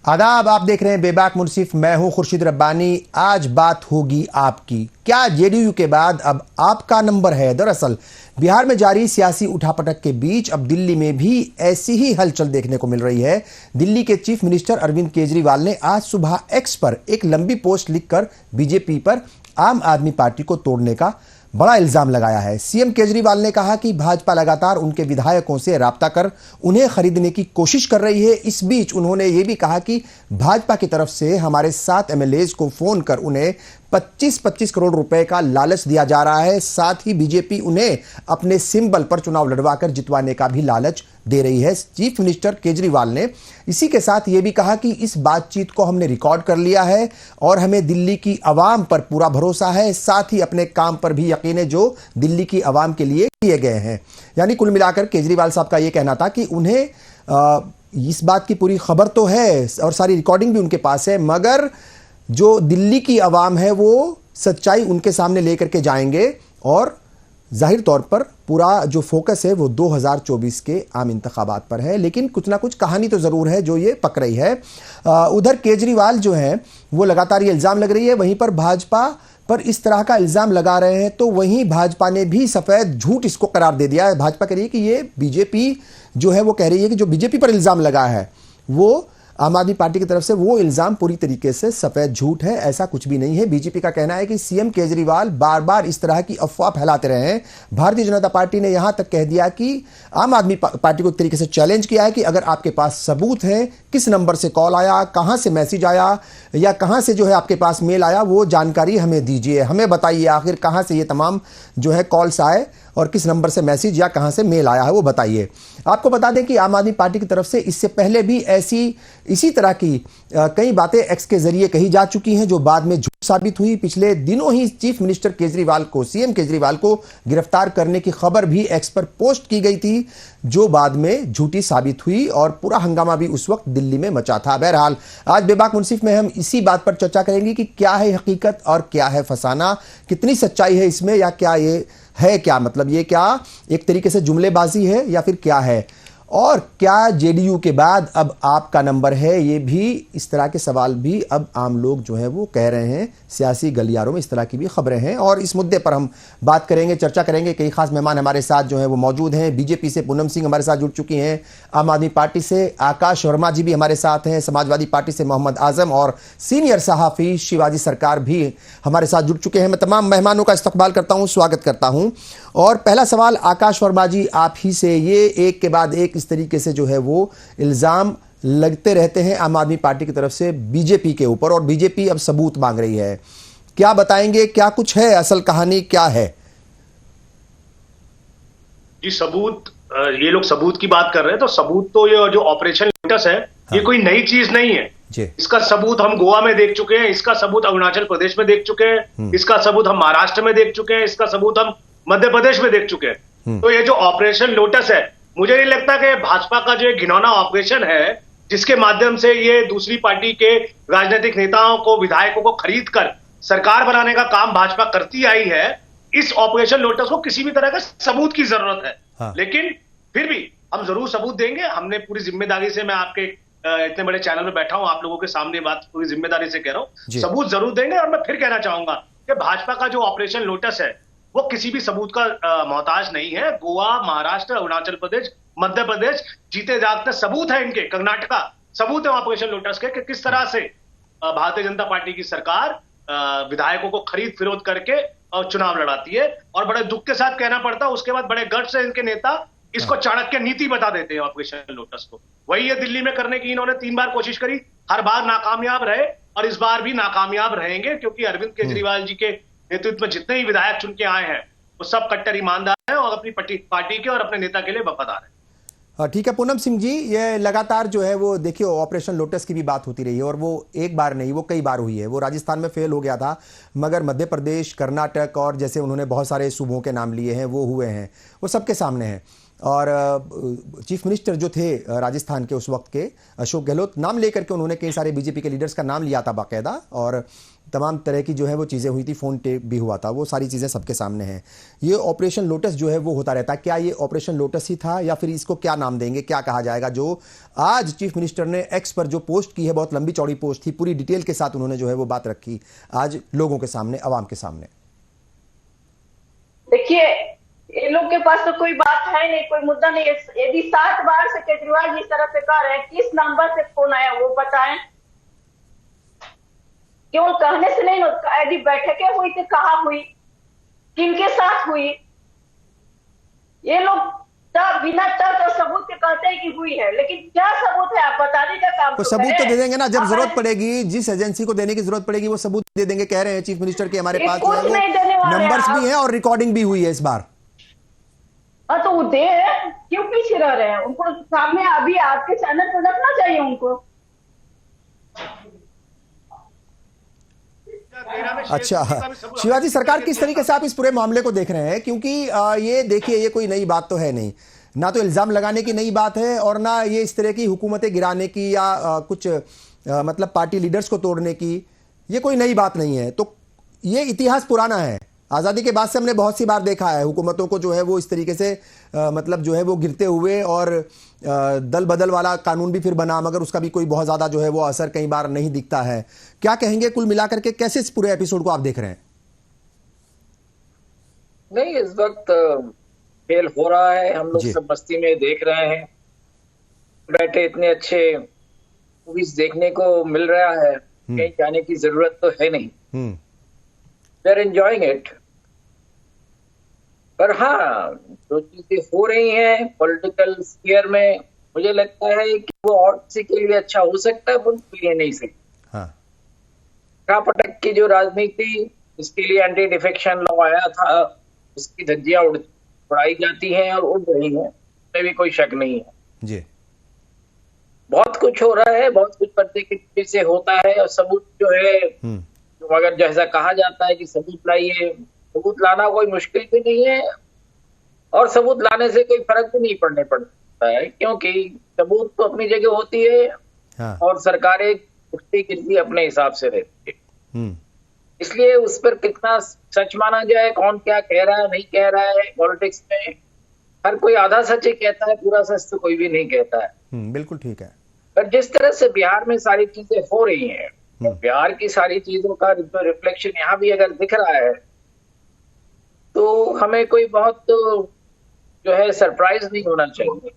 आदाब, आप देख रहे हैं बेबाक मुनसिफ। मैं हूं खुर्शीद रब्बानी। आज बात होगी आपकी। क्या जेडीयू के बाद अब आपका नंबर है? दरअसल बिहार में जारी सियासी उठापटक के बीच अब दिल्ली में भी ऐसी ही हलचल देखने को मिल रही है। दिल्ली के चीफ मिनिस्टर अरविंद केजरीवाल ने आज सुबह एक्स पर एक लंबी पोस्ट लिखकर बीजेपी पर आम आदमी पार्टी को तोड़ने का बड़ा इल्जाम लगाया है। सीएम केजरीवाल ने कहा कि भाजपा लगातार उनके विधायकों से राब्ता कर उन्हें खरीदने की कोशिश कर रही है। इस बीच उन्होंने ये भी कहा कि भाजपा की तरफ से हमारे 7 एमएलएज को फोन कर उन्हें 25-25 करोड़ रुपए का लालच दिया जा रहा है। साथ ही बीजेपी उन्हें अपने सिंबल पर चुनाव लड़वाकर जितवाने का भी लालच दे रही है। चीफ मिनिस्टर केजरीवाल ने इसी के साथ यह भी कहा कि इस बातचीत को हमने रिकॉर्ड कर लिया है और हमें दिल्ली की आवाम पर पूरा भरोसा है। साथ ही अपने काम पर भी यकीन है जो दिल्ली की आवाम के लिए किए गए हैं। यानी कुल मिलाकर केजरीवाल साहब का यह कहना था कि उन्हें इस बात की पूरी खबर तो है और सारी रिकॉर्डिंग भी उनके पास है, मगर जो दिल्ली की आवाम है वो सच्चाई उनके सामने लेकर के जाएंगे और जाहिर तौर पर पूरा जो फोकस है वो 2024 के आम इंतखाबात पर है। लेकिन कुछ ना कुछ कहानी तो ज़रूर है जो ये पक रही है। उधर केजरीवाल जो है वो लगातार ये इल्ज़ाम लग रही है, वहीं पर भाजपा पर इस तरह का इल्ज़ाम लगा रहे हैं तो वहीं भाजपा ने भी सफ़ेद झूठ इसको करार दे दिया है। भाजपा कह रही है कि ये बीजेपी जो है वो कह रही है कि जो बीजेपी पर इल्ज़ाम लगा है वो आम आदमी पार्टी की तरफ से वो इल्जाम पूरी तरीके से सफेद झूठ है, ऐसा कुछ भी नहीं है। बीजेपी का कहना है कि सीएम केजरीवाल बार बार इस तरह की अफवाह फैलाते रहे हैं। भारतीय जनता पार्टी ने यहां तक कह दिया कि आम आदमी पार्टी को एक तरीके से चैलेंज किया है कि अगर आपके पास सबूत है, किस नंबर से कॉल आया, कहां से मैसेज आया या कहां से जो है आपके पास मेल आया, वो जानकारी हमें दीजिए, हमें बताइए आखिर कहां से ये तमाम जो है कॉल्स आए और किस नंबर से मैसेज या कहां से मेल आया है वो बताइए। आपको बता दें कि आम आदमी पार्टी की तरफ से इससे पहले भी इसी तरह की कई बातें एक्स के जरिए कही जा चुकी हैं जो बाद में झूठ साबित हुई। पिछले दिनों ही चीफ मिनिस्टर केजरीवाल को, सीएम केजरीवाल को गिरफ्तार करने की खबर भी एक्स पर पोस्ट की गई थी जो बाद में झूठी साबित हुई और पूरा हंगामा भी उस वक्त दिल्ली में मचा था। बहरहाल आज बेबाक मुनसिफ में हम इसी बात पर चर्चा करेंगे कि क्या है हकीकत और क्या है फसाना, कितनी सच्चाई है इसमें, या क्या ये है क्या मतलब ये क्या एक तरीके से जुमलेबाजी है या फिर क्या है, और क्या जेडीयू के बाद अब आपका नंबर है। ये भी इस तरह के सवाल भी अब आम लोग जो है वो कह रहे हैं। सियासी गलियारों में इस तरह की भी खबरें हैं और इस मुद्दे पर हम बात करेंगे, चर्चा करेंगे। कई खास मेहमान हमारे साथ जो है वो मौजूद हैं। बीजेपी से पूनम सिंह हमारे साथ जुड़ चुकी हैं, आम आदमी पार्टी से आकाश वर्मा जी भी हमारे साथ हैं, समाजवादी पार्टी से मोहम्मद आजम और सीनियर सहाफ़ी शिवाजी सरकार भी हमारे साथ जुड़ चुके हैं। मैं तमाम मेहमानों का इस्तकबाल करता हूँ, स्वागत करता हूँ। और पहला सवाल आकाश वर्मा जी आप ही से, ये एक के बाद एक इस तरीके से जो है वो इल्जाम लगते रहते हैं आम आदमी पार्टी की तरफ से बीजेपी के ऊपर और बीजेपी अब सबूत मांग रही है। क्या बताएंगे, क्या कुछ है, असल कहानी क्या है? जी सबूत, ये लोग सबूत की बात कर रहे हैं तो सबूत तो ये जो ऑपरेशन लोटस है ये कोई नई चीज नहीं है। इसका सबूत हम गोवा में देख चुके हैं, इसका सबूत अरुणाचल प्रदेश में देख चुके हैं, इसका सबूत हम महाराष्ट्र में देख चुके हैं, इसका सबूत हम मध्य प्रदेश में देख चुके हैं। तो ये जो ऑपरेशन लोटस है, मुझे नहीं लगता कि भाजपा का जो घिनौना ऑपरेशन है जिसके माध्यम से ये दूसरी पार्टी के राजनीतिक नेताओं को, विधायकों को खरीद कर सरकार बनाने का काम भाजपा करती आई है, इस ऑपरेशन लोटस को किसी भी तरह का सबूत की जरूरत है। हाँ। लेकिन फिर भी हम जरूर सबूत देंगे। हमने पूरी जिम्मेदारी से, मैं आपके इतने बड़े चैनल में बैठा हूं, आप लोगों के सामने बात पूरी जिम्मेदारी से कह रहा हूं, सबूत जरूर देंगे। और मैं फिर कहना चाहूंगा कि भाजपा का जो ऑपरेशन लोटस है वो किसी भी सबूत का मोहताज नहीं है। गोवा, महाराष्ट्र, अरुणाचल प्रदेश, मध्य प्रदेश जीते जागते सबूत है, इनके कर्नाटका सबूत है ऑपरेशन लोटस के कि किस तरह से भारतीय जनता पार्टी की सरकार विधायकों को खरीद फिरोध करके और चुनाव लड़ाती है। और बड़े दुख के साथ कहना पड़ता है, उसके बाद बड़े गट से इनके नेता इसको चाणक्य नीति बता देते हैं ऑपरेशन लोटस को। वही ये दिल्ली में करने की इन्होंने 3 बार कोशिश करी, हर बार नाकामयाब रहे और इस बार भी नाकामयाब रहेंगे क्योंकि अरविंद केजरीवाल जी के नेतृत्व में जितने ही विधायक चुन के आए हैं वो सब कट्टर ईमानदार हैं और अपनी पार्टी के और अपने नेता के लिए वफादार हैं। ठीक है पूनम सिंह जी, ये लगातार जो है वो देखिए ऑपरेशन लोटस की भी बात होती रही है और वो एक बार नहीं, वो कई बार हुई है। वो राजस्थान में फेल हो गया था, मगर मध्य प्रदेश, कर्नाटक और जैसे उन्होंने बहुत सारे सूबों के नाम लिए हैं वो हुए हैं, वो सबके सामने हैं। और चीफ मिनिस्टर जो थे राजस्थान के उस वक्त के, अशोक गहलोत, नाम लेकर के उन्होंने कई सारे बीजेपी के लीडर्स का नाम लिया था बाकायदा, और तमाम तरह की जो है वो चीज़ें हुई थी, फ़ोन टेप भी हुआ था, वो सारी चीज़ें सबके सामने हैं। ये ऑपरेशन लोटस जो है वो होता रहता है, क्या ये ऑपरेशन लोटस ही था या फिर इसको क्या नाम देंगे, क्या कहा जाएगा? जो आज चीफ मिनिस्टर ने एक्स पर जो पोस्ट की है, बहुत लंबी चौड़ी पोस्ट थी, पूरी डिटेल के साथ उन्होंने जो है वो बात रखी आज लोगों के सामने, आवाम के सामने। देखिए, इन लोग के पास तो कोई बात है नहीं, कोई मुद्दा नहीं है। यदि 7 बार से केजरीवाल जिस तरह से कह रहे हैं, किस नंबर से फोन आया वो बताएं। केवल कहने से नहीं, यदि बैठकें हुई तो कहाँ हुई, किनके साथ हुई। ये लोग बिना तर्क और सबूत के कहते हैं कि हुई है, लेकिन क्या सबूत है आप बताने का काम तो सबूत तो दे देंगे ना, जब जरूरत पड़ेगी, जिस एजेंसी को देने की जरूरत पड़ेगी वो सबूत दे देंगे। कह रहे हैं चीफ मिनिस्टर के हमारे पास नंबर्स भी हैं और रिकॉर्डिंग भी हुई है इस बार। हाँ, तो वो दे, क्यों पीछे रह रहे हैं? उनको सामने अभी आपके चैनल पर रखना चाहिए उनको। अच्छा शिवाजी, सरकार किस तरीके से आप इस पूरे मामले को देख रहे हैं? क्योंकि ये देखिए, ये कोई नई बात तो है नहीं, ना तो इल्जाम लगाने की नई बात है और ना ये इस तरह की हुकूमतें गिराने की या कुछ मतलब पार्टी लीडर्स को तोड़ने की, ये कोई नई बात नहीं है। तो ये इतिहास पुराना है, आज़ादी के बाद से हमने बहुत सी बार देखा है हुकूमतों को जो है वो इस तरीके से मतलब जो है वो गिरते हुए, और दल बदल वाला कानून भी फिर बना, मगर उसका भी कोई बहुत ज़्यादा जो है वो असर कई बार नहीं दिखता है। क्या कहेंगे कुल मिलाकर के, कैसे इस पूरे एपिसोड को आप देख रहे हैं? नहीं, इस वक्त फेल हो रहा है, हम लोग सब मस्ती में देख रहे हैं, बैठे इतने अच्छे मूवीज देखने को मिल रहा है, कहीं जाने की जरूरत तो है नहीं, वी आर एंजॉयिंग इट। पर हाँ, जो चीजें हो रही हैं पॉलिटिकल स्फीयर में, मुझे लगता है कि वो और किसी के लिए अच्छा हो सकता है, उनके लिए नहीं सकता। हाँ। पटक की जो राजनीति, इसके लिए एंटी डिफेक्शन लॉ आया था, उसकी धज्जियां उड़ाई जाती हैं और उड़ रही हैं, उसमें भी कोई शक नहीं है जी। बहुत कुछ हो रहा है, बहुत कुछ पर्दे के पीछे से होता है, और सबूत जो है, तो अगर जैसा कहा जाता है कि सबूत लाइए, सबूत लाना कोई मुश्किल भी नहीं है, और सबूत लाने से कोई फर्क भी नहीं पड़ने पड़ता है, क्योंकि सबूत तो अपनी जगह होती है। हाँ। और सरकारें उठती गिरती अपने हिसाब से रहती है, इसलिए उस पर कितना सच माना जाए, कौन क्या कह रहा है नहीं कह रहा है, पॉलिटिक्स में हर कोई आधा सच ही कहता है, पूरा सच तो कोई भी नहीं कहता है। बिल्कुल ठीक है। पर जिस तरह से बिहार में सारी चीजें हो रही हैं, बिहार की सारी चीजों का रिफ्लेक्शन यहाँ भी अगर दिख रहा है, तो हमें कोई बहुत जो है सरप्राइज नहीं होना चाहिए,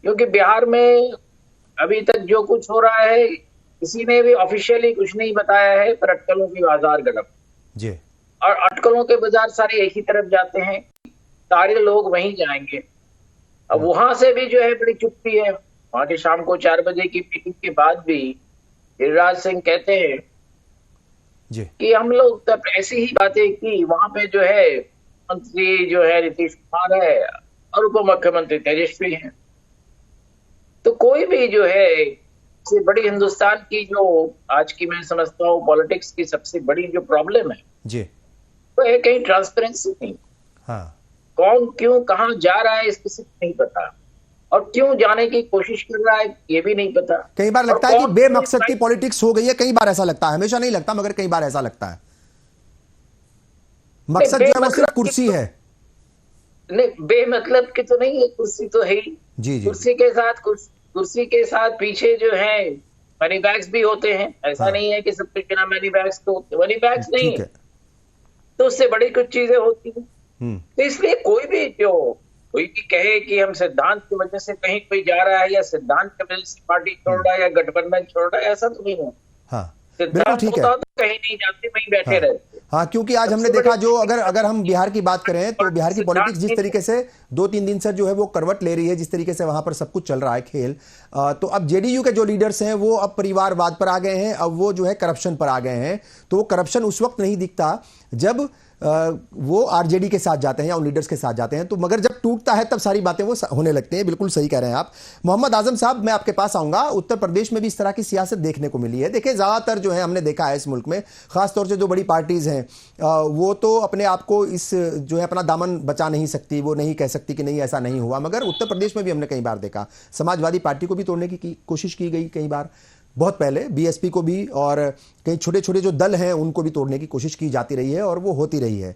क्योंकि बिहार में अभी तक जो कुछ हो रहा है, किसी ने भी ऑफिशियली कुछ नहीं बताया है, पर अटकलों की बाजार गरम जी, और अटकलों के बाजार सारे एक ही तरफ जाते हैं, सारे लोग वहीं जाएंगे। अब वहां से भी जो है बड़ी चुप्पी है, वहां के शाम को 4 बजे की मीटिंग के बाद भी गिरिराज सिंह कहते हैं जी कि हम लोग तब ऐसी ही बातें की, वहां पे जो है मंत्री जो है नीतीश कुमार है और उप मुख्यमंत्री तेजस्वी हैं। तो कोई भी जो है सबसे बड़ी हिंदुस्तान की जो आज की मैं समझता हूँ पॉलिटिक्स की सबसे बड़ी जो प्रॉब्लम है जी, वो है कहीं ट्रांसपेरेंसी नहीं। हाँ। कौन क्यों कहाँ जा रहा है इसको सिर्फ नहीं पता, और क्यों जाने की कोशिश कर रहा है ये भी नहीं पता। कई बार लगता है कि बेमकसद की पॉलिटिक्स हो गई है, कई बार ऐसा लगता है, हमेशा नहीं लगता मगर कई बार ऐसा लगता है। मकसद जो है वो सिर्फ कुर्सी है। नहीं, बेमतलब की तो नहीं है, कुर्सी तो है ही जी। कुर्सी के साथ पीछे जो है मनी बैग्स भी होते हैं, ऐसा हाँ। नहीं है कि सब कुछ बिना मनी बैग्स तो मनी बैग्स नहीं है, तो उससे बड़ी कुछ चीजें होती हैं। तो इसलिए कोई भी कहे कि हम सिद्धांत की वजह से कहीं कोई जा रहा है, या सिद्धांत की वजह से पार्टी छोड़ रहा है या गठबंधन छोड़ रहा है, ऐसा तो नहीं है। हाँ, सिद्धांत होता तो कहीं नहीं जाते, वहीं बैठे रहते। हाँ, क्योंकि आज हमने देखा जो अगर हम बिहार की बात करें तो बिहार की पॉलिटिक्स जिस तरीके से 2-3 दिन से जो है वो करवट ले रही है, जिस तरीके से वहां पर सब कुछ चल रहा है खेल, तो अब जेडीयू के जो लीडर्स हैं वो अब परिवारवाद पर आ गए हैं, अब वो जो है करप्शन पर आ गए हैं। तो वो करप्शन उस वक्त नहीं दिखता जब वो आरजेडी के साथ जाते हैं या उन लीडर्स के साथ जाते हैं, तो मगर जब टूटता है तब सारी बातें वो होने लगती हैं। बिल्कुल सही कह रहे हैं आप। मोहम्मद आजम साहब, मैं आपके पास आऊंगा। उत्तर प्रदेश में भी इस तरह की सियासत देखने को मिली है। देखिए, ज़्यादातर जो है हमने देखा है इस मुल्क में, खासतौर से जो बड़ी पार्टीज़ हैं वो तो अपने आप को इस जो है अपना दामन बचा नहीं सकती, वो नहीं कह सकती कि नहीं ऐसा नहीं हुआ, मगर उत्तर प्रदेश में भी हमने कई बार देखा समाजवादी पार्टी को भी तोड़ने की कोशिश की गई कई बार, बहुत पहले बीएसपी को भी और कई छोटे छोटे जो दल हैं उनको भी तोड़ने की कोशिश की जाती रही है और वो होती रही है।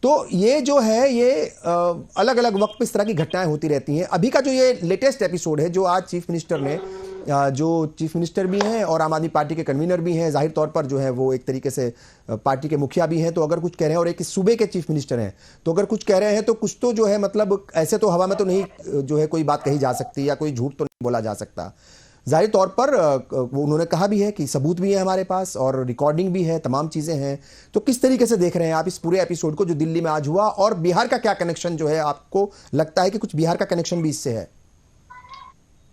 तो ये जो है ये अलग अलग वक्त पे इस तरह की घटनाएं होती रहती हैं। अभी का जो ये लेटेस्ट एपिसोड है जो आज चीफ मिनिस्टर ने, जो चीफ मिनिस्टर भी हैं और आम आदमी पार्टी के कन्वीनर भी हैं, जाहिर तौर पर जो है वो एक तरीके से पार्टी के मुखिया भी हैं, तो अगर कुछ कह रहे हैं और एक सूबे के चीफ मिनिस्टर हैं, तो अगर कुछ कह रहे हैं तो कुछ तो जो है मतलब ऐसे तो हवा में तो नहीं जो है कोई बात कही जा सकती या कोई झूठ तो नहीं बोला जा सकता। जाहिर तौर पर उन्होंने कहा भी है कि सबूत भी है हमारे पास और रिकॉर्डिंग भी है, तमाम चीजें हैं। तो किस तरीके से देख रहे हैं आप इस पूरे एपिसोड को जो दिल्ली में आज हुआ, और बिहार का क्या कनेक्शन जो है, आपको लगता है कि कुछ बिहार का कनेक्शन भी इससे है?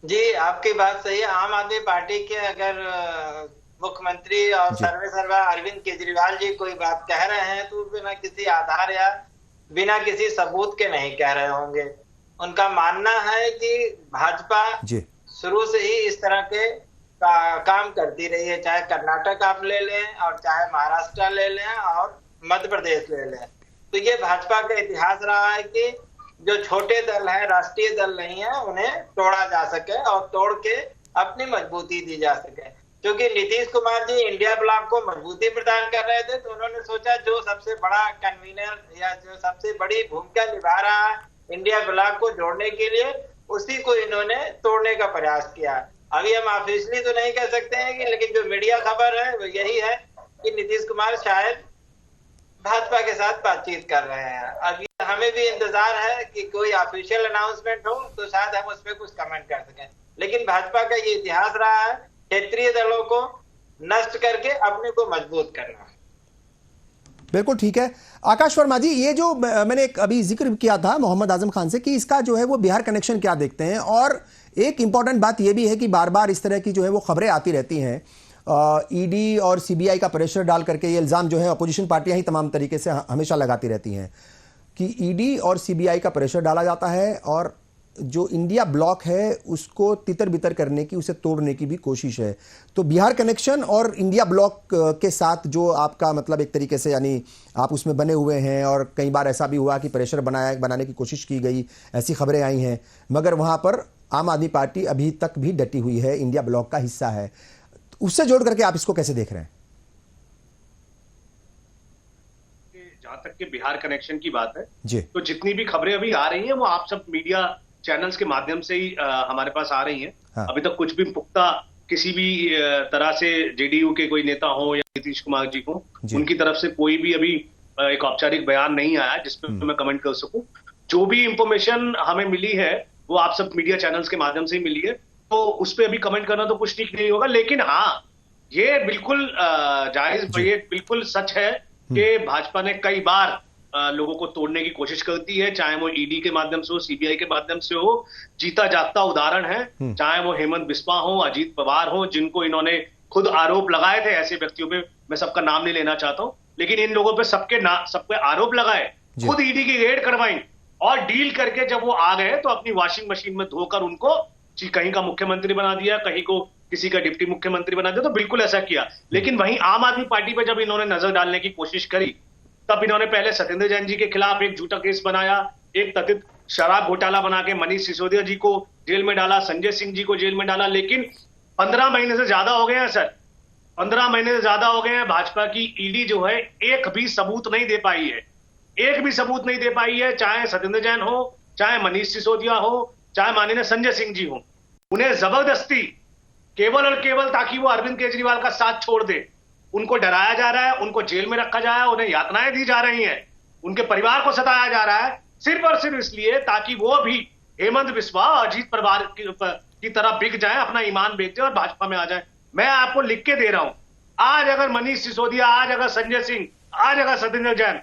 जी, आपकी बात सही है। आम आदमी पार्टी के अगर मुख्यमंत्री और सर्वे सर्वा अरविंद केजरीवाल जी कोई बात कह रहे हैं तो बिना किसी आधार या बिना किसी सबूत के नहीं कह रहे होंगे। उनका मानना है कि भाजपा शुरू से ही इस तरह के काम करती रही है, चाहे कर्नाटक आप ले लें और चाहे महाराष्ट्र ले लें और मध्य प्रदेश ले लें। तो ये भाजपा का इतिहास रहा है कि जो छोटे दल हैं, राष्ट्रीय दल नहीं है, उन्हें तोड़ा जा सके और तोड़ के अपनी मजबूती दी जा सके। क्योंकि नीतीश कुमार जी इंडिया ब्लॉक को मजबूती प्रदान कर रहे थे, तो उन्होंने सोचा जो सबसे बड़ा कन्वीनर या जो सबसे बड़ी भूमिका निभा रहा है इंडिया ब्लॉक को जोड़ने के लिए, उसी को इन्होंने तोड़ने का प्रयास किया। अभी हम ऑफिशियली तो नहीं कह सकते हैं कि, लेकिन जो मीडिया खबर है वो यही है कि नीतीश कुमार शायद भाजपा के साथ बातचीत कर रहे हैं। अभी हमें भी इंतजार है कि कोई ऑफिशियल अनाउंसमेंट हो तो शायद हम उस पर कुछ कमेंट कर सकें। लेकिन भाजपा का ये इतिहास रहा है क्षेत्रीय दलों को नष्ट करके अपने को मजबूत करना। बिल्कुल ठीक है। आकाश वर्मा जी, ये जो मैंने एक अभी जिक्र किया था मोहम्मद आजम खान से कि इसका जो है वो बिहार कनेक्शन क्या देखते हैं, और एक इंपॉर्टेंट बात ये भी है कि बार बार इस तरह की जो है वो खबरें आती रहती हैं, ईडी और सीबीआई का प्रेशर डाल करके ये इल्ज़ाम जो है अपोजिशन पार्टियां ही तमाम तरीके से हमेशा लगाती रहती हैं कि ईडी और सीबीआई का प्रेशर डाला जाता है और जो इंडिया ब्लॉक है उसको तितर बितर करने की, उसे तोड़ने की भी कोशिश है। तो बिहार कनेक्शन और इंडिया ब्लॉक के साथ जो आपका मतलब एक तरीके से, यानी आप उसमें बने हुए हैं और कई बार ऐसा भी हुआ कि प्रेशर बनाने की कोशिश की गई, ऐसी खबरें आई हैं, मगर वहाँ पर आम आदमी पार्टी अभी तक भी डटी हुई है, इंडिया ब्लॉक का हिस्सा है। उससे जोड़ करके आप इसको कैसे देख रहे हैं? जहां तक के बिहार कनेक्शन की बात है जी, तो जितनी भी खबरें अभी आ रही हैं वो आप सब मीडिया चैनल्स के माध्यम से ही हमारे पास आ रही हैं। हाँ। अभी तक कुछ भी पुख्ता किसी भी तरह से जेडीयू के कोई नेता हो या नीतीश कुमार जी को उनकी तरफ से कोई भी अभी एक औपचारिक बयान नहीं आया जिस पर मैं कमेंट कर सकूं। जो भी इंफॉर्मेशन हमें मिली है वो आप सब मीडिया चैनल्स के माध्यम से ही मिली है, तो उस पर अभी कमेंट करना तो कुछ ठीक नहीं होगा। लेकिन हाँ, ये बिल्कुल जायज, ये बिल्कुल सच है कि भाजपा ने कई बार लोगों को तोड़ने की कोशिश करती है, चाहे वो ईडी के माध्यम से हो, सीबीआई के माध्यम से हो। जीता जागता उदाहरण है, चाहे वो हेमंत बिस्वा हो, अजीत पवार हो, जिनको इन्होंने खुद आरोप लगाए थे। ऐसे व्यक्तियों पे मैं सबका नाम नहीं लेना चाहता हूं, लेकिन इन लोगों पे सबके आरोप लगाए, खुद ईडी की रेड करवाई और डील करके जब वो आ गए तो अपनी वॉशिंग मशीन में धोकर उनको कहीं का मुख्यमंत्री बना दिया, कहीं को किसी का डिप्टी मुख्यमंत्री बना दिया। तो बिल्कुल ऐसा किया। लेकिन वहीं आम आदमी पार्टी पे जब इन्होंने नजर डालने की कोशिश करी, तब इन्होंने पहले सत्येंद्र जैन जी के खिलाफ एक झूठा केस बनाया, एक कथित शराब घोटाला बना के मनीष सिसोदिया जी को जेल में डाला, संजय सिंह जी को जेल में डाला। लेकिन 15 महीने से ज्यादा हो गए हैं सर, 15 महीने से ज्यादा हो गए हैं। भाजपा की ईडी जो है एक भी सबूत नहीं दे पाई है, एक भी सबूत नहीं दे पाई है। चाहे सत्येंद्र जैन हो, चाहे मनीष सिसोदिया हो, चाहे माननीय संजय सिंह जी हो, उन्हें जबरदस्ती केवल और केवल ताकि वो अरविंद केजरीवाल का साथ छोड़ दे, उनको डराया जा रहा है, उनको जेल में रखा जा रहा है, उन्हें यातनाएं दी जा रही हैं, उनके परिवार को सताया जा रहा है, सिर्फ और सिर्फ इसलिए ताकि वो भी हेमंत बिस्वा और अजीत पवार की तरह बिक जाए, अपना ईमान बेच जाए और भाजपा में आ जाए। मैं आपको लिख के दे रहा हूं, आज अगर मनीष सिसोदिया, आज अगर संजय सिंह, आज अगर सत्येंद्र जैन,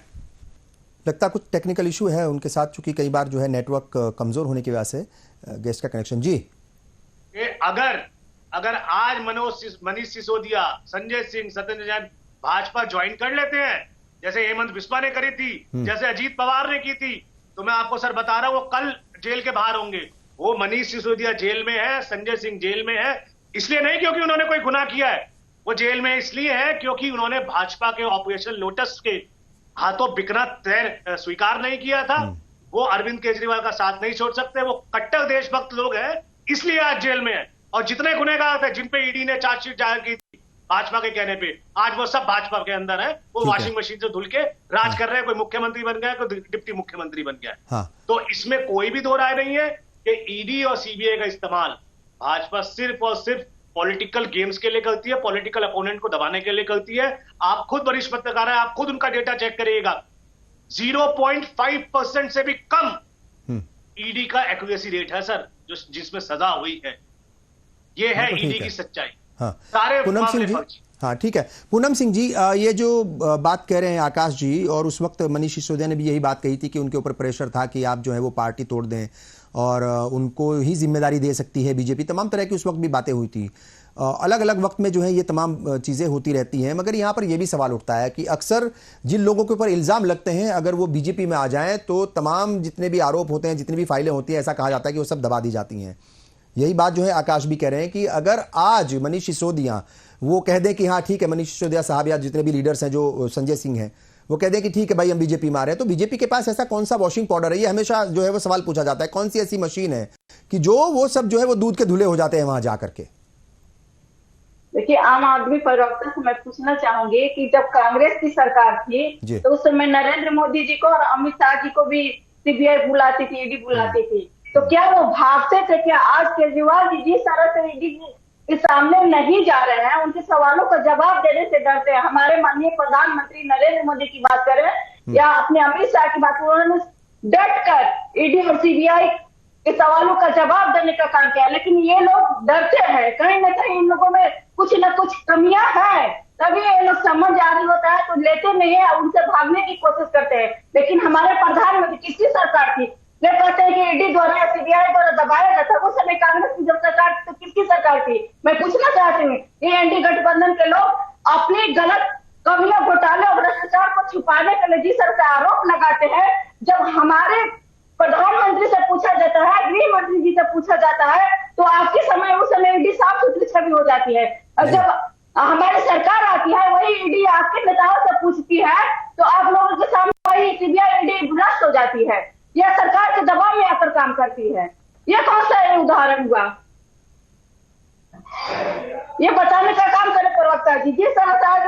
लगता कुछ टेक्निकल इशू है उनके साथ, चूंकि कई बार जो है नेटवर्क कमजोर होने की वजह से गेस्ट का कनेक्शन। जी, अगर आज मनीष सिसोदिया, संजय सिंह, सत्येंद्र जैन भाजपा ज्वाइन कर लेते हैं, जैसे हेमंत बिस्वा ने करी थी, जैसे अजीत पवार ने की थी, तो मैं आपको सर बता रहा हूं वो कल जेल के बाहर होंगे। वो मनीष सिसोदिया जेल में है, संजय सिंह जेल में है, इसलिए नहीं क्योंकि उन्होंने कोई गुनाह किया है, वो जेल में इसलिए है क्योंकि उन्होंने भाजपा के ऑपरेशन लोटस के हाथों बिकना स्वीकार नहीं किया था। वो अरविंद केजरीवाल का साथ नहीं छोड़ सकते, वो कट्टर देशभक्त लोग हैं, इसलिए आज जेल में है। और जितने गुनहगार थे जिन पे ईडी ने चार्जशीट जाहिर की थी भाजपा के कहने पे, आज वो सब भाजपा के अंदर है। वो वॉशिंग मशीन से धुल के राज कर रहे हैं। कोई मुख्यमंत्री बन गया, कोई डिप्टी मुख्यमंत्री बन गया। हाँ। तो इसमें कोई भी दो राय नहीं है कि ईडी और सीबीआई का इस्तेमाल भाजपा सिर्फ और सिर्फ पॉलिटिकल गेम्स के लिए करती है, पॉलिटिकल अपोनेंट को दबाने के लिए करती है। आप खुद वरिष्ठ पत्रकार है, आप खुद उनका डेटा चेक करिएगा, 0.5% से भी कम ईडी का एक्यूरेसी रेट है सर, जिसमें सजा हुई है। ये है ईडी की सच्चाई। हाँ। सारे पूनम सिंह जी, हाँ ठीक है। पूनम सिंह जी, ये जो बात कह रहे हैं आकाश जी, और उस वक्त मनीष सिसोदिया ने भी यही बात कही थी कि उनके ऊपर प्रेशर था कि आप जो है वो पार्टी तोड़ दें और उनको ही जिम्मेदारी दे सकती है बीजेपी। तमाम तरह की उस वक्त भी बातें हुई थी। अलग अलग वक्त में जो है ये तमाम चीज़ें होती रहती हैं, मगर यहाँ पर यह भी सवाल उठता है कि अक्सर जिन लोगों के ऊपर इल्ज़ाम लगते हैं अगर वो बीजेपी में आ जाएं तो तमाम जितने भी आरोप होते हैं, जितनी भी फाइलें होती हैं, ऐसा कहा जाता है कि वो सब दबा दी जाती हैं। यही बात जो है आकाश भी कह रहे हैं कि अगर आज मनीष सिसोदिया वो कह दें कि हाँ ठीक है, मनीष सिसोदिया साहब या जितने भी लीडर्स हैं, जो संजय सिंह हैं, वो कह दें कि ठीक है भाई हम बीजेपी में आ रहे हैं, तो बीजेपी के पास ऐसा कौन सा वॉशिंग पाउडर है? ये हमेशा जो है वो सवाल पूछा जाता है। कौन सी ऐसी मशीन है कि जो वो सब जो है वो दूध के धुले हो जाते हैं वहां जाकर के? देखिए, आम आदमी प्रवक्ता से मैं पूछना चाहूंगी कि जब कांग्रेस की सरकार थी तो उस समय नरेंद्र मोदी जी को और अमित शाह जी को भी सीबीआई बुलाती थी, ईडी बुलाती थी, तो क्या वो भागते थे? क्या आज केजरीवाल जी जिस तरह से ईडी के सामने नहीं जा रहे हैं, उनके सवालों का जवाब देने से डरते हैं? हमारे माननीय प्रधानमंत्री नरेंद्र मोदी की बात करें या अपने अमित शाह की बात, उन्होंने डट कर ईडी और सीबीआई के सवालों का जवाब देने का काम किया, लेकिन ये लोग डरते हैं। कहीं ना कहीं इन लोगों में कुछ न कुछ कमियां हैं, तभी ये लोग समझ आ रही होता है तो लेते नहीं है, उनसे भागने की कोशिश करते हैं। लेकिन हमारे प्रधानमंत्री किसकी सरकार थी? वे कहते हैं कि ईडी द्वारा या सीबीआई द्वारा दबाया जाता है। उस समय कांग्रेस की जब सरकार तो किसकी सरकार थी? मैं पूछना चाहती हूँ, ये एनडी गठबंधन के लोग अपनी गलत कमियां, घोटाले और भ्रष्टाचार को छुपाने के लिए जिस तरह से आरोप लगाते हैं, जब हमारे प्रधानमंत्री से पूछा जाता है, गृह मंत्री जी से पूछा जाता है, तो आपके समय उस समय ईडी साफ सुथरी छवि हो जाती है। और जब हमारी सरकार आती है, वही ईडी आपके नेताओं से पूछती है, तो आप लोगों के सामने वही सीबीआई ईडी भ्रष्ट हो जाती है, यह सरकार के दबाव में आकर काम करती है। यह कौन सा उदाहरण हुआ? ये बताने का काम करे प्रवक्ता जी। जिस तरह से आज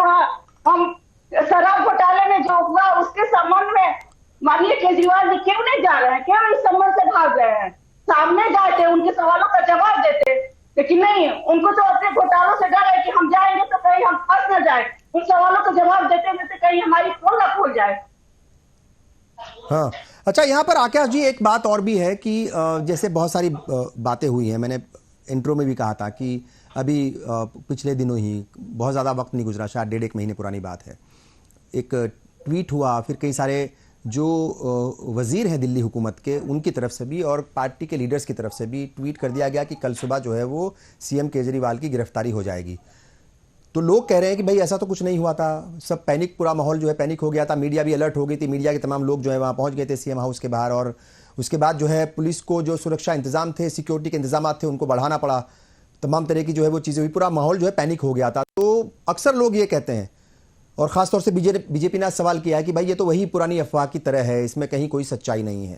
हम शराब घोटाले में जो हुआ उसके संबंध में माननीय केजरीवाल जी क्यों नहीं जा रहे हैं? क्यों इस संबंध से भाग रहे हैं? सामने जाते, उनके सवालों का जवाब देते, लेकिन नहीं, उनको तो अपने घोटालों से डर है कि हम जाएंगे तो कहीं हम फंस न जाए। उन सवालों का जवाब देते देते कहीं हमारी पोल न खोल जाए। हाँ, अच्छा, यहाँ पर आकाश जी एक बात और भी है कि जैसे बहुत सारी बातें हुई हैं, मैंने इंट्रो में भी कहा था कि अभी पिछले दिनों ही, बहुत ज़्यादा वक्त नहीं गुजरा, शायद 1.5 महीने पुरानी बात है, एक ट्वीट हुआ, फिर कई सारे जो वज़ीर हैं दिल्ली हुकूमत के, उनकी तरफ से भी और पार्टी के लीडर्स की तरफ से भी ट्वीट कर दिया गया कि कल सुबह जो है वो सीएम केजरीवाल की गिरफ्तारी हो जाएगी। तो लोग कह रहे हैं कि भाई ऐसा तो कुछ नहीं हुआ था, सब पैनिक, पूरा माहौल जो है पैनिक हो गया था, मीडिया भी अलर्ट हो गई थी, मीडिया के तमाम लोग जो है वहाँ पहुँच गए थे सीएम हाउस के बाहर, और उसके बाद जो है पुलिस को जो सुरक्षा इंतजाम थे, सिक्योरिटी के इंतजाम थे, उनको बढ़ाना पड़ा, तमाम तरह की जो है वो चीज़ें हुई, पूरा माहौल जो है पैनिक हो गया था। तो अक्सर लोग ये कहते हैं, और ख़ासतौर से बीजेपी ने सवाल किया है कि भाई ये तो वही पुरानी अफवाह की तरह है, इसमें कहीं कोई सच्चाई नहीं है।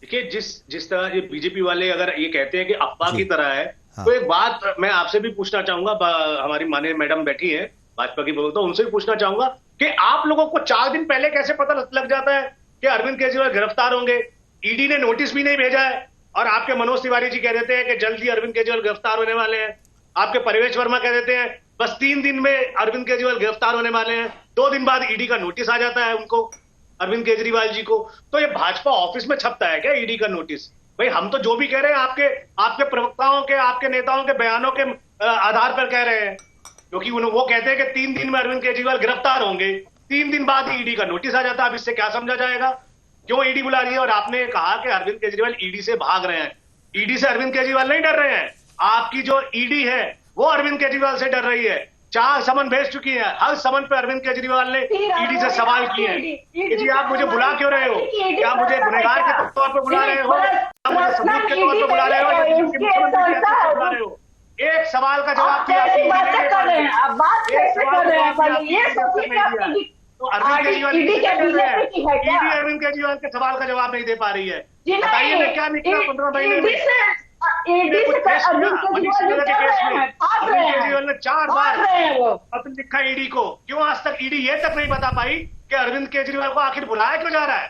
देखिए, जिस तरह ये बीजेपी वाले अगर ये कहते हैं कि अफवाह की तरह है, हाँ। तो एक बात मैं आपसे भी पूछना चाहूंगा, हमारी माननीय मैडम बैठी है भाजपा की, तो उनसे भी पूछना चाहूंगा कि आप लोगों को 4 दिन पहले कैसे पता लग जाता है कि अरविंद केजरीवाल गिरफ्तार होंगे? ईडी ने नोटिस भी नहीं भेजा है और आपके मनोज तिवारी जी कह देते हैं कि जल्दी अरविंद केजरीवाल गिरफ्तार होने वाले हैं। आपके परिवेश वर्मा कह देते हैं बस 3 दिन में अरविंद केजरीवाल गिरफ्तार होने वाले हैं। 2 दिन बाद ईडी का नोटिस आ जाता है उनको, अरविंद केजरीवाल जी को। तो ये भाजपा ऑफिस में छपता है क्या ईडी का नोटिस? भाई हम तो जो भी कह रहे हैं आपके प्रवक्ताओं के, आपके नेताओं के बयानों के आधार पर कह रहे हैं, क्योंकि वो कहते हैं कि 3 दिन में अरविंद केजरीवाल गिरफ्तार होंगे, 3 दिन बाद ईडी का नोटिस आ जाता है। अब इससे क्या समझा जाएगा? क्यों ईडी बुला रही है? और आपने कहा कि अरविंद केजरीवाल ईडी से भाग रहे हैं। ईडी से अरविंद केजरीवाल नहीं डर रहे हैं, आपकी जो ईडी है वो अरविंद केजरीवाल से डर रही है। 4 समन भेज चुकी है, हर समन पे अरविंद केजरीवाल ने ईडी से सवाल किए हैं। जी आप मुझे बुला क्यों रहे हो? क्या मुझे गुनहगार के तौर पर बुला रहे हो? क्या मुझे सबूत के तौर पर बुला रहे हो? एक सवाल का जवाब दिया, तो अरविंद केजरीवाल के सवाल का जवाब नहीं दे पा रही है। बताइए मैं क्या निकला 15 महीने में? ईडी से अरविंद केजरीवाल कर रहे हैं, भाग रहे हैं, केजरीवाल ने 4 भाग बार रहे हैं वो। पत्र लिखा ईडी को, क्यों आज तक ईडी ये तक नहीं बता पाई कि अरविंद केजरीवाल को आखिर बुलाया क्यों जा रहा है?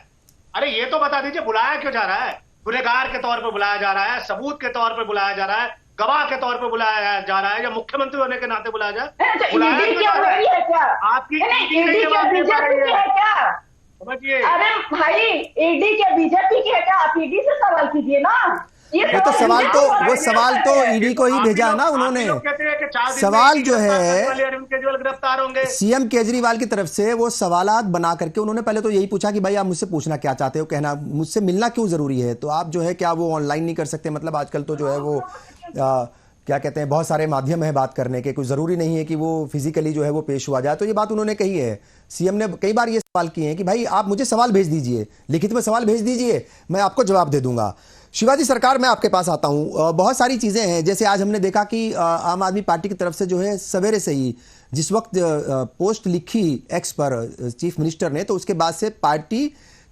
अरे ये तो बता दीजिए, बुलाया क्यों जा रहा है? गुनहगार के तौर पर बुलाया जा रहा है, सबूत के तौर पर बुलाया जा रहा है, गवाह के तौर पर बुलाया जा रहा है, या मुख्यमंत्री होने के नाते बुलाया जाए? बुलाया क्यों जा रहा है? आपकी ईडी के जवाब दे पा रही है क्या? समझिए। अरे भाई, ईडी क्या बीजेपी की है क्या? आप ईडी से सवाल कीजिए ना। वो तो सवाल तो ईडी को ही भेजा है ना उन्होंने। सवाल जो है अरविंद केजरीवाल गिरफ्तार होंगे, सीएम केजरीवाल की तरफ से वो सवालात बना करके उन्होंने पहले तो यही पूछा कि भाई आप मुझसे पूछना क्या चाहते हो, कहना मुझसे मिलना क्यों जरूरी है, तो आप जो है क्या वो ऑनलाइन नहीं कर सकते? मतलब आजकल तो जो है वो क्या कहते हैं, बहुत सारे माध्यम है बात करने के, कुछ जरूरी नहीं है कि वो फिजिकली जो है वो पेश हुआ जाए। तो ये बात उन्होंने कही है। सीएम ने कई बार ये सवाल किए हैं कि भाई आप मुझे सवाल भेज दीजिए, लिखित में सवाल भेज दीजिए, मैं आपको जवाब दे दूंगा। शिवाजी सरकार, मैं आपके पास आता हूं। बहुत सारी चीजें हैं, जैसे आज हमने देखा कि आम आदमी पार्टी की तरफ से जो है सवेरे से ही जिस वक्त पोस्ट लिखी एक्स पर चीफ मिनिस्टर ने, तो उसके बाद से पार्टी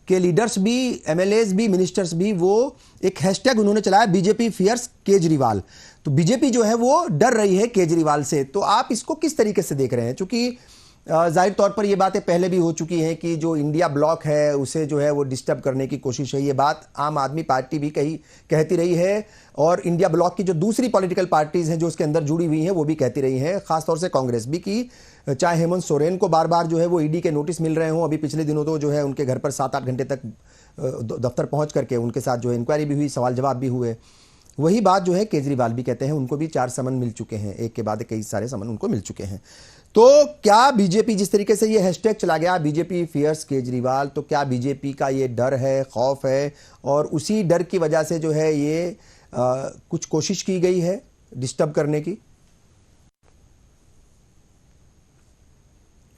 के लीडर्स भी, एमएलएज भी, मिनिस्टर्स भी, वो एक हैशटैग उन्होंने चलाया, बीजेपी फियर्स केजरीवाल। तो बीजेपी जो है वो डर रही है केजरीवाल से। तो आप इसको किस तरीके से देख रहे हैं? क्योंकि जाहिर तौर पर ये बातें पहले भी हो चुकी हैं कि जो इंडिया ब्लॉक है उसे जो है वो डिस्टर्ब करने की कोशिश है। ये बात आम आदमी पार्टी भी कहती रही है, और इंडिया ब्लॉक की जो दूसरी पॉलिटिकल पार्टीज हैं जो उसके अंदर जुड़ी हुई हैं वो भी कहती रही हैं, खासतौर से कांग्रेस भी, कि चाहे हेमंत सोरेन को बार बार जो है वो ईडी के नोटिस मिल रहे हों, अभी पिछले दिनों तो जो है उनके घर पर 7-8 घंटे तक दफ्तर पहुंच करके उनके साथ जो है इंक्वायरी भी हुई, सवाल जवाब भी हुए। वही बात जो है केजरीवाल भी कहते हैं, उनको भी 4 समन मिल चुके हैं, एक के बाद कई सारे समन उनको मिल चुके हैं। तो क्या बीजेपी, जिस तरीके से ये हैशटैग चला गया बीजेपी फियर्स केजरीवाल, तो क्या बीजेपी का ये डर है, खौफ है, और उसी डर की वजह से जो है ये कुछ कोशिश की गई है डिस्टर्ब करने की?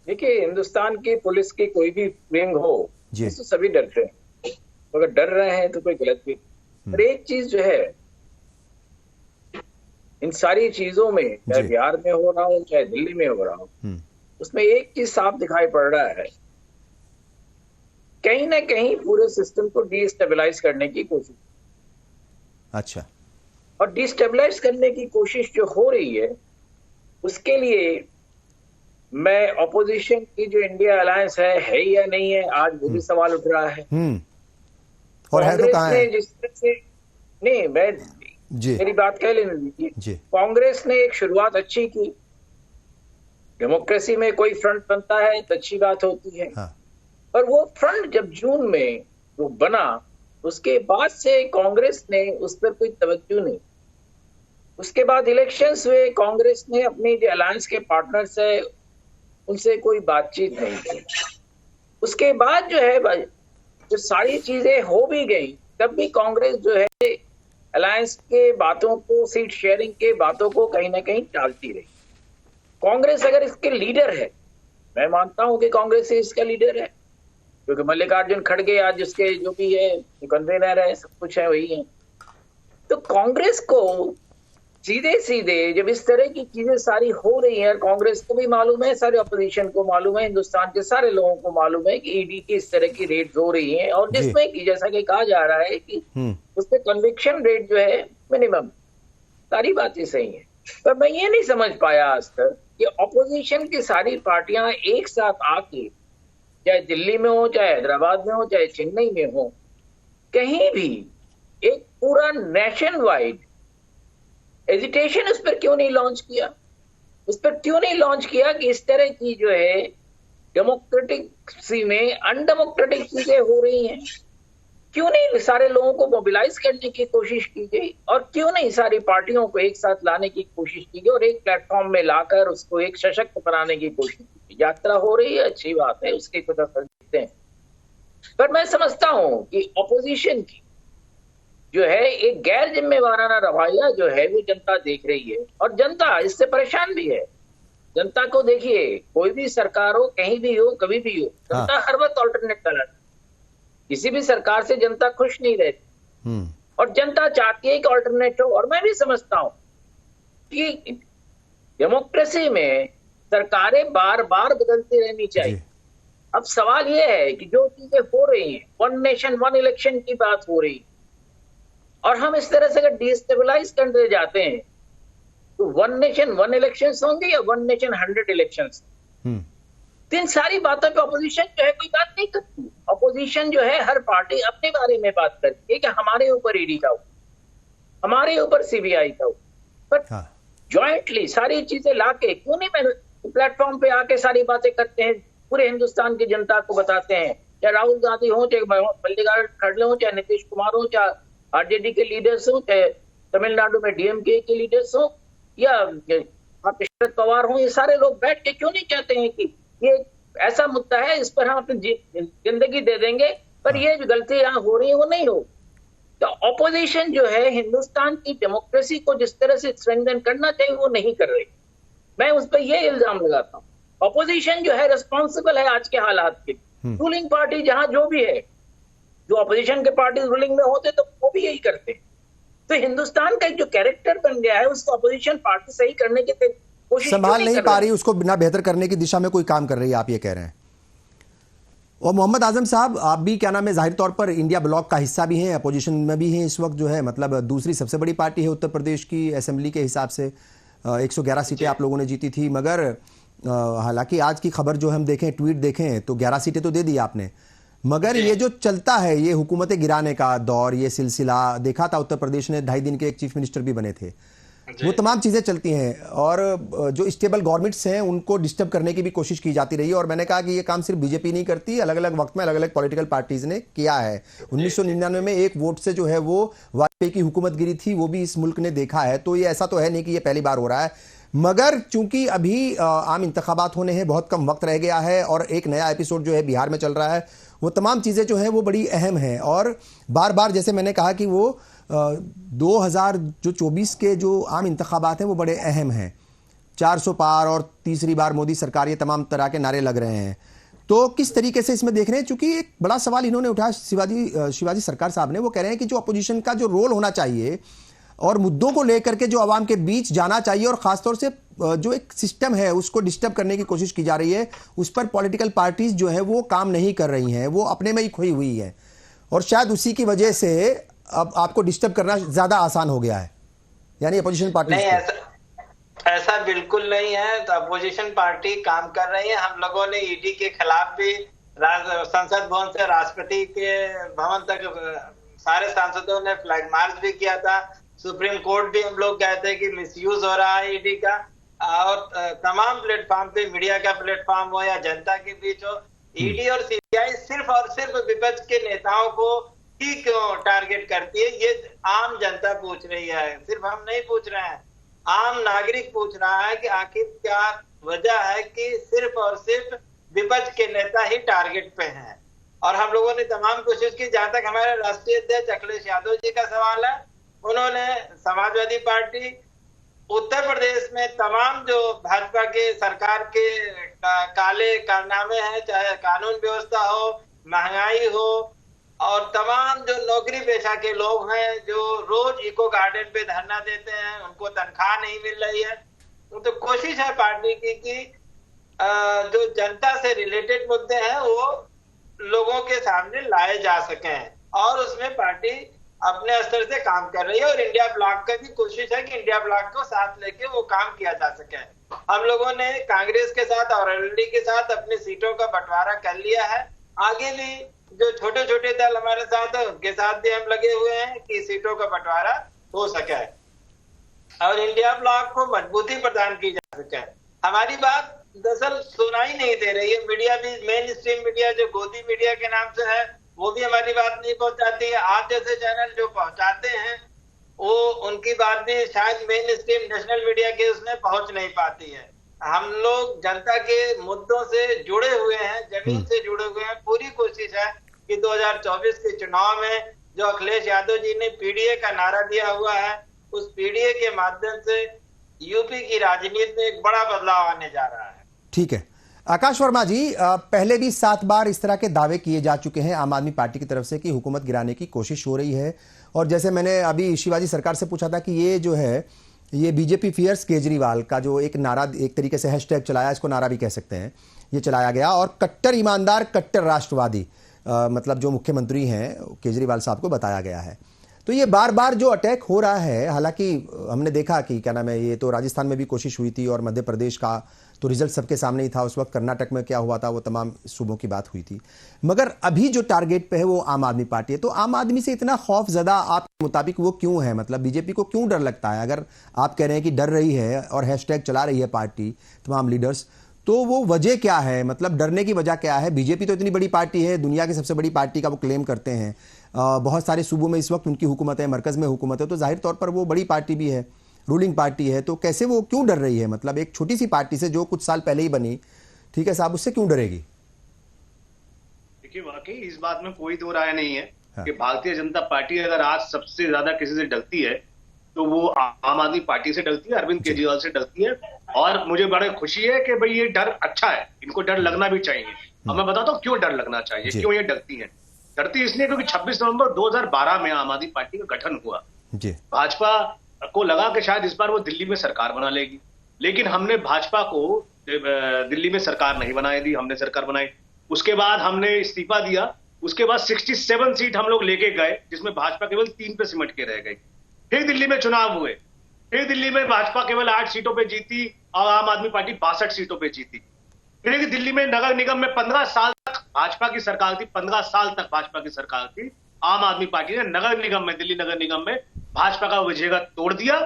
देखिए, हिंदुस्तान की पुलिस की कोई भी विंग हो, तो सभी डरते हैं। तो अगर डर रहे हैं तो कोई गलत भी। पर एक चीज जो है, इन सारी चीजों में, चाहे बिहार में हो रहा हो चाहे दिल्ली में हो रहा हो, उसमें एक चीज साफ दिखाई पड़ रहा है, कहीं ना कहीं पूरे सिस्टम को डिस्टेबलाइज करने की कोशिश। अच्छा। और डिस्टेबलाइज करने की कोशिश जो हो रही है, उसके लिए मैं ऑपोजिशन की जो इंडिया अलायंस है या नहीं है, आज वो भी सवाल उठ रहा है। और है तो कहां है? जिस तरह से, नहीं, मैं मेरी बात कह लेने दीजिए। कांग्रेस ने एक शुरुआत अच्छी की, डेमोक्रेसी में कोई फ्रंट बनता है तो अच्छी बात होती है। हाँ। और वो फ्रंट जब जून में वो बना, उसके बाद से कांग्रेस ने उस पर कोई तवज्जो नहीं। उसके बाद इलेक्शंस हुए, कांग्रेस ने अपनी जो अलायंस के पार्टनर्स है उनसे कोई बातचीत नहीं की। उसके बाद जो है, जो सारी चीजें हो भी गई, तब भी कांग्रेस जो है अलायंस के बातों को, सीट शेयरिंग के बातों को कहीं ना कहीं टालती रही। कांग्रेस अगर इसके लीडर है, मैं मानता हूं कि कांग्रेस इसका लीडर है, क्योंकि मल्लिकार्जुन खड़गे आज जिसके जो भी है कन्वीनर है, सब कुछ है, वही है। तो कांग्रेस को सीधे सीधे जब इस तरह की चीजें सारी हो रही हैं, कांग्रेस को भी मालूम है, सारे अपोजिशन को मालूम है, हिंदुस्तान के सारे लोगों को मालूम है कि ईडी की इस तरह की रेड्स हो रही हैं, और जिसमें कि जैसा कि कहा जा रहा है कि उसमें कन्विक्शन रेट जो है मिनिमम। सारी बातें सही है, पर मैं ये नहीं समझ पाया आज तक कि ऑपोजिशन की सारी पार्टियां एक साथ आके, चाहे दिल्ली में हो, चाहे हैदराबाद में हो, चाहे चेन्नई में हो, कहीं भी एक पूरा नेशन वाइड एजिटेशन उस पर क्यों नहीं लॉन्च किया? उस पर क्यों नहीं लॉन्च किया कि इस तरह की जो है डेमोक्रेटिक सी में अनडेमोक्रेटिक चीजें हो रही हैं? क्यों नहीं सारे लोगों को मोबिलाइज करने की कोशिश की गई, और क्यों नहीं सारी पार्टियों को एक साथ लाने की कोशिश की गई और एक प्लेटफॉर्म में लाकर उसको एक सशक्त बनाने की कोशिश की? यात्रा हो रही है, अच्छी बात है, उसके कुछ असर दिखते हैं, पर मैं समझता हूं कि ऑपोजिशन की जो है एक गैर जिम्मेवाराना रवैया जो है वो जनता देख रही है, और जनता इससे परेशान भी है। जनता को देखिए, कोई भी सरकार हो, कहीं भी हो, कभी भी हो, जनता हर वक्त ऑल्टरनेट कर रहा है। किसी भी सरकार से जनता खुश नहीं रहती, और जनता चाहती है कि ऑल्टरनेट हो। और मैं भी समझता हूं कि डेमोक्रेसी में सरकारें बार बार बदलती रहनी चाहिए। अब सवाल यह है कि जो चीजें हो रही हैं, वन नेशन वन इलेक्शन की बात हो रही है, और हम इस तरह से अगर डिस्टेबलाइज करते जाते हैं तो 1 नेशन 1 इलेक्शन होंगे या 1 नेशन 100 इलेक्शन। तो इन सारी बातों पे ऑपोजिशन जो है कोई बात नहीं करती। ऑपोजिशन जो है हर पार्टी अपने बारे में बात करती है कि हमारे ऊपर ईडी का हो, हमारे ऊपर सीबीआई का हो, पर ज्वाइंटली सारी चीजें लाके क्यों नहीं प्लेटफॉर्म पे आके सारी बातें करते हैं, पूरे हिंदुस्तान की जनता को बताते हैं। चाहे राहुल गांधी हो, चाहे मल्लिकार्जुन खड़गे हो, चाहे नीतीश कुमार हो, चाहे आरजेडी के लीडर्स हो, चाहे तमिलनाडु में डीएमके के लीडर्स हो, या शरद पवार हो, ये सारे लोग बैठ के क्यों नहीं कहते हैं कि ये ऐसा मुद्दा है, इस पर हम अपनी जिंदगी दे देंगे, पर ये जो गलती यहाँ हो रही है वो नहीं हो। तो ऑपोजिशन जो है हिंदुस्तान की डेमोक्रेसी को जिस तरह से स्ट्रेंथन करना चाहिए वो नहीं कर रही। मैं उस पर ये इल्जाम लगाता हूँ। ऑपोजिशन जो है रिस्पॉन्सिबल है आज के हालात के। रूलिंग पार्टी जहां जो भी है, जो ऑपोजिशन के पार्टी रूलिंग में होते तो वो भी यही करते। तो हिंदुस्तान का एक जो कैरेक्टर बन गया है उसको ऑपोजिशन पार्टी सही करने की कोशिश संभाल नहीं पा रही, उसको बिना बेहतर करने की दिशा में कोई काम कर रही है, आप ये कह रहे हैं। और मोहम्मद आजम साहब, आप भी क्या नाम है जाहिर तौर पर इंडिया ब्लॉक का हिस्सा भी हैं, अपोजिशन में भी हैं इस वक्त, जो है मतलब दूसरी सबसे बड़ी पार्टी है उत्तर प्रदेश की असेंबली के हिसाब से। 111 सीटें आप लोगों ने जीती थी, मगर हालांकि आज की खबर जो हम देखें, ट्वीट देखें तो 11 सीटें तो दे दी आपने, मगर ये जो चलता है ये हुकूमतें गिराने का दौर, ये सिलसिला देखा था। उत्तर प्रदेश ने 2.5 दिन के एक चीफ मिनिस्टर भी बने थे, वो तमाम चीज़ें चलती हैं और जो स्टेबल गवर्नमेंट्स हैं उनको डिस्टर्ब करने की भी कोशिश की जाती रही है। और मैंने कहा कि ये काम सिर्फ बीजेपी नहीं करती, अलग अलग वक्त में अलग अलग पॉलिटिकल पार्टीज ने किया है। 1999 में एक वोट से जो है वो वाजपेयी की हुकूमत गिरी थी, वो भी इस मुल्क ने देखा है। तो ये ऐसा तो है नहीं कि ये पहली बार हो रहा है, मगर चूंकि अभी आम इंतखाबात होने हैं, बहुत कम वक्त रह गया है और एक नया एपिसोड जो है बिहार में चल रहा है, वो तमाम चीज़ें जो हैं वो बड़ी अहम हैं। और बार बार जैसे मैंने कहा कि वो 2024 के जो आम इंतखाबात हैं वो बड़े अहम हैं। 400 पार और तीसरी बार मोदी सरकार, ये तमाम तरह के नारे लग रहे हैं। तो किस तरीके से इसमें देख रहे हैं? चूंकि एक बड़ा सवाल इन्होंने उठाया शिवाजी सरकार साहब ने, वो कह रहे हैं कि जो अपोजिशन का जो रोल होना चाहिए और मुद्दों को लेकर के जो आवाम के बीच जाना चाहिए, और खासतौर से जो एक सिस्टम है उसको डिस्टर्ब करने की कोशिश की जा रही है, उस पर पॉलिटिकल पार्टीज जो है वो काम नहीं कर रही हैं, वो अपने में ही खोई हुई है। और शायद उसी की वजह से अब आपको डिस्टर्ब करना ज्यादा आसान हो गया है, यानी अपोजिशन पार्टी। नहीं, ऐसा बिल्कुल नहीं है। तो अपोजिशन पार्टी काम कर रही है। हम लोगों ने ईडी के खिलाफ भी संसद भवन से राष्ट्रपति के भवन तक सारे सांसदों ने फ्लैग मार्च भी किया था। सुप्रीम कोर्ट भी हम लोग कहते हैं कि मिसयूज हो रहा है ईडी का, और तमाम प्लेटफॉर्म पे, मीडिया का प्लेटफॉर्म हो या जनता के बीच हो, ईडी और सीबीआई सिर्फ और सिर्फ विपक्ष के नेताओं को ही क्यों टारगेट करती है, ये आम जनता पूछ रही है। सिर्फ हम नहीं पूछ रहे हैं, आम नागरिक पूछ रहा है कि आखिर क्या वजह है कि सिर्फ और सिर्फ विपक्ष के नेता ही टारगेट पे हैं। और हम लोगों ने तमाम कोशिश की। जहां तक हमारे राष्ट्रीय अध्यक्ष अखिलेश यादव जी का सवाल है, उन्होंने समाजवादी पार्टी उत्तर प्रदेश में तमाम जो भाजपा के सरकार के काले कारनामे हैं, चाहे कानून व्यवस्था हो, महंगाई हो, और तमाम जो नौकरी पेशा के लोग हैं जो रोज इको गार्डन पे धरना देते हैं, उनको तनख्वाह नहीं मिल रही है। तो कोशिश है पार्टी की कि जो जनता से रिलेटेड मुद्दे हैं वो लोगों के सामने लाए जा सकें, और उसमें पार्टी अपने स्तर से काम कर रही है। और इंडिया ब्लॉक का भी कोशिश है कि इंडिया ब्लॉक को साथ लेके वो काम किया जा सके। हम लोगों ने कांग्रेस के साथ और एलएलडी के साथ अपनी सीटों का बंटवारा कर लिया है। आगे भी जो छोटे छोटे दल हमारे साथ है उनके साथ भी हम लगे हुए हैं कि सीटों का बंटवारा हो सके और इंडिया ब्लॉक को मजबूती प्रदान की जा सके। हमारी बात दरअसल सुनाई नहीं दे रही है। मीडिया भी, मेन स्ट्रीम मीडिया जो गोदी मीडिया के नाम से है, वो भी हमारी बात नहीं पहुंचाती है। आप जैसे चैनल जो पहुंचाते हैं वो उनकी बात भी शायद मेन स्ट्रीम नेशनल मीडिया के उसमें पहुंच नहीं पाती है। हम लोग जनता के मुद्दों से जुड़े हुए हैं, जमीन से जुड़े हुए हैं। पूरी कोशिश है कि 2024 के चुनाव में जो अखिलेश यादव जी ने पीडीए का नारा दिया हुआ है, उस पीडीए के माध्यम से यूपी की राजनीति में एक बड़ा बदलाव आने जा रहा है। ठीक है आकाश वर्मा जी, पहले भी 7 बार इस तरह के दावे किए जा चुके हैं आम आदमी पार्टी की तरफ से कि हुकूमत गिराने की कोशिश हो रही है। और जैसे मैंने अभी शिवाजी सरकार से पूछा था कि ये जो है ये बीजेपी फियर्स केजरीवाल का जो एक नारा, एक तरीके से हैशटैग चलाया, इसको नारा भी कह सकते हैं, ये चलाया गया। और कट्टर ईमानदार, कट्टर राष्ट्रवादी मतलब जो मुख्यमंत्री हैं केजरीवाल साहब को बताया गया है। तो ये बार बार जो अटैक हो रहा है, हालांकि हमने देखा कि क्या नाम है, ये तो राजस्थान में भी कोशिश हुई थी और मध्य प्रदेश का तो रिजल्ट सबके सामने ही था उस वक्त, कर्नाटक में क्या हुआ था वो तमाम सूबों की बात हुई थी। मगर अभी जो टारगेट पे है वो आम आदमी पार्टी है। तो आम आदमी से इतना खौफ ज़्यादा आपके मुताबिक वो क्यों है? मतलब बीजेपी को क्यों डर लगता है? अगर आप कह रहे हैं कि डर रही है और हैशटैग चला रही है पार्टी तमाम लीडर्स, तो वो वजह क्या है? मतलब डरने की वजह क्या है? बीजेपी तो इतनी बड़ी पार्टी है, दुनिया की सबसे बड़ी पार्टी का वो क्लेम करते हैं, बहुत सारे सूबों में इस वक्त उनकी हुकूमत है, मरकज़ में हुकूमत है, तो जाहिर तौर पर वो बड़ी पार्टी भी है, रूलिंग पार्टी है। तो कैसे वो क्यों डर रही है? मतलब एक छोटी सी पार्टी से जो कुछ साल पहले ही बनी, ठीक है साहब, उससे क्यों डरेगी? देखिए, वाकई इस बात में कोई दो राय नहीं है हाँ। कि भारतीय जनता पार्टी अगर आज सबसे ज्यादा किसी से डरती है तो वो आम आदमी पार्टी से डरती है, अरविंद केजरीवाल से डरती है। और मुझे बड़ी खुशी है कि भाई ये डर अच्छा है, इनको डर लगना भी चाहिए। अब मैं बताता हूँ क्यों डर लगना चाहिए, क्यों ये डरती है। डरती इसलिए क्योंकि 26 नवंबर 2012 में आम आदमी पार्टी का गठन हुआ। भाजपा को लगा कि शायद इस बार वो दिल्ली में सरकार बना लेगी, लेकिन हमने भाजपा को दिल्ली में सरकार नहीं बनाई दी, हमने सरकार बनाई। उसके बाद हमने इस्तीफा दिया, उसके बाद 67 सीट हम लोग लेके गए, जिसमें भाजपा केवल 3 पे सिमट के रह गई। फिर दिल्ली में चुनाव हुए, फिर दिल्ली में भाजपा केवल 8 सीटों पे जीती और आम आदमी पार्टी 62 सीटों पे जीती। फिर दिल्ली में नगर निगम में 15 साल तक भाजपा की सरकार थी, 15 साल तक भाजपा की सरकार थी। आम आदमी पार्टी ने नगर निगम में, दिल्ली नगर निगम में भाजपा का विजयगढ़ तोड़ दिया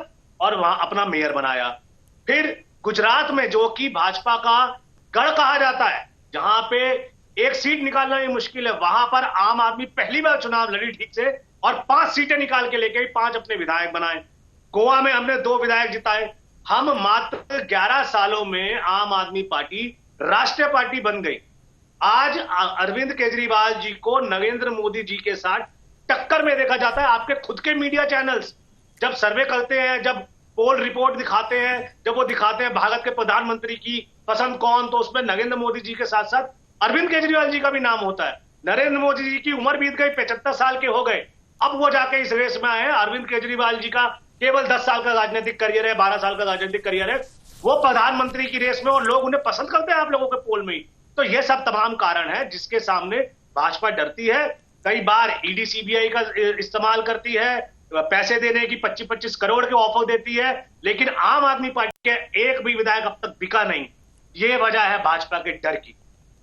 और वहां अपना मेयर बनाया। फिर गुजरात में, जो कि भाजपा का गढ़ कहा जाता है, जहां पे एक सीट निकालना ही मुश्किल है, वहां पर आम आदमी पहली बार चुनाव लड़ी ठीक से और 5 सीटें निकाल के लेके 5 अपने विधायक बनाए। गोवा में हमने 2 विधायक जिताए। हम मात्र 11 सालों में आम आदमी पार्टी राष्ट्रीय पार्टी बन गई। आज अरविंद केजरीवाल जी को नरेंद्र मोदी जी के साथ टक्कर में देखा जाता है। आपके खुद के मीडिया चैनल्स जब सर्वे करते हैं, जब पोल रिपोर्ट दिखाते हैं, जब वो दिखाते हैं भारत के प्रधानमंत्री की पसंद कौन, तो उसमें नरेंद्र मोदी जी के साथ साथ अरविंद केजरीवाल जी का भी नाम होता है। नरेंद्र मोदी जी की उम्र बीत गई, 75 साल के हो गए, अब वो जाके इस रेस में आए हैं। अरविंद केजरीवाल जी का केवल 10 साल का राजनीतिक करियर है, 12 साल का राजनीतिक करियर है, वो प्रधानमंत्री की रेस में, और लोग उन्हें पसंद करते हैं आप लोगों के पोल में ही। तो ये सब तमाम कारण है जिसके सामने भाजपा डरती है। कई बार ईडी सीबीआई का इस्तेमाल करती है, पैसे देने की 25-25 करोड़ के ऑफर देती है, लेकिन आम आदमी पार्टी के एक भी विधायक अब तक बिका नहीं। ये वजह है भाजपा के डर की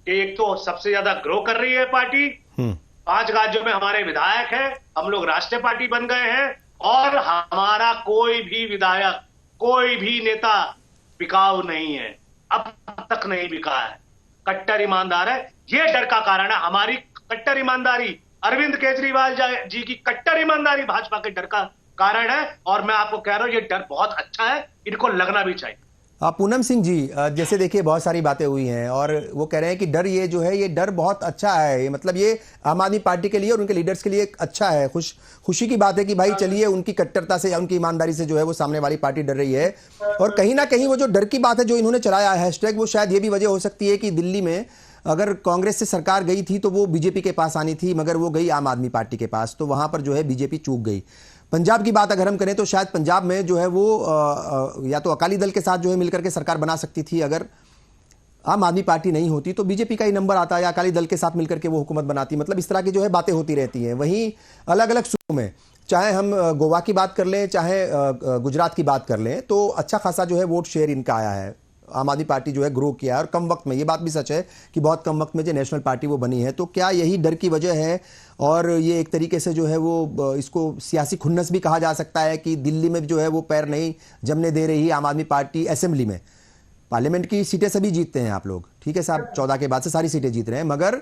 कि एक तो सबसे ज्यादा ग्रो कर रही है पार्टी, 5 राज्यों में हमारे विधायक हैं, हम लोग राष्ट्रीय पार्टी बन गए हैं, और हमारा कोई भी विधायक, कोई भी नेता बिकाऊ नहीं है, अब तक नहीं बिका है, कट्टर ईमानदार है। ये डर का कारण है, हमारी कट्टर ईमानदारी, अरविंद केजरीवाल जी की कट्टर ईमानदारी भाजपा के डर का कारण है। और मैं आपको कह रहा हूं ये डर बहुत अच्छा है, इनको लगना भी चाहिए। पूनम सिंह जी, जैसे देखिए बहुत सारी बातें हुई हैं और वो कह रहे हैं कि डर, ये जो है ये डर बहुत अच्छा है, मतलब ये आम आदमी पार्टी के लिए और उनके लीडर्स के लिए अच्छा है, खुशी की बात है कि भाई चलिए उनकी कट्टरता से या उनकी ईमानदारी से जो है वो सामने वाली पार्टी डर रही है। और कहीं ना कहीं वो जो डर की बात है जो इन्होंने चलाया हैशटैग, वो शायद ये भी वजह हो सकती है कि दिल्ली में अगर कांग्रेस से सरकार गई थी तो वो बीजेपी के पास आनी थी, मगर वो गई आम आदमी पार्टी के पास, तो वहां पर जो है बीजेपी चूक गई। पंजाब की बात अगर हम करें तो शायद पंजाब में जो है वो या तो अकाली दल के साथ जो है मिलकर के सरकार बना सकती थी, अगर आम आदमी पार्टी नहीं होती तो बीजेपी का ही नंबर आता या अकाली दल के साथ मिलकर के वो हुकूमत बनाती। मतलब इस तरह की जो है बातें होती रहती हैं। वहीं अलग अलग सूबों में, चाहे हम गोवा की बात कर लें, चाहे गुजरात की बात कर लें, तो अच्छा खासा जो है वोट शेयर इनका आया है। आम आदमी पार्टी जो है ग्रो किया है और कम वक्त में, ये बात भी सच है कि बहुत कम वक्त में जो नेशनल पार्टी वो बनी है। तो क्या यही डर की वजह है और ये एक तरीके से जो है वो इसको सियासी खुन्नस भी कहा जा सकता है कि दिल्ली में जो है वो पैर नहीं जमने दे रही आम आदमी पार्टी। असेंबली में, पार्लियामेंट की सीटें सभी जीतते हैं आप लोग, ठीक है साहब, 14 के बाद से सारी सीटें जीत रहे हैं, मगर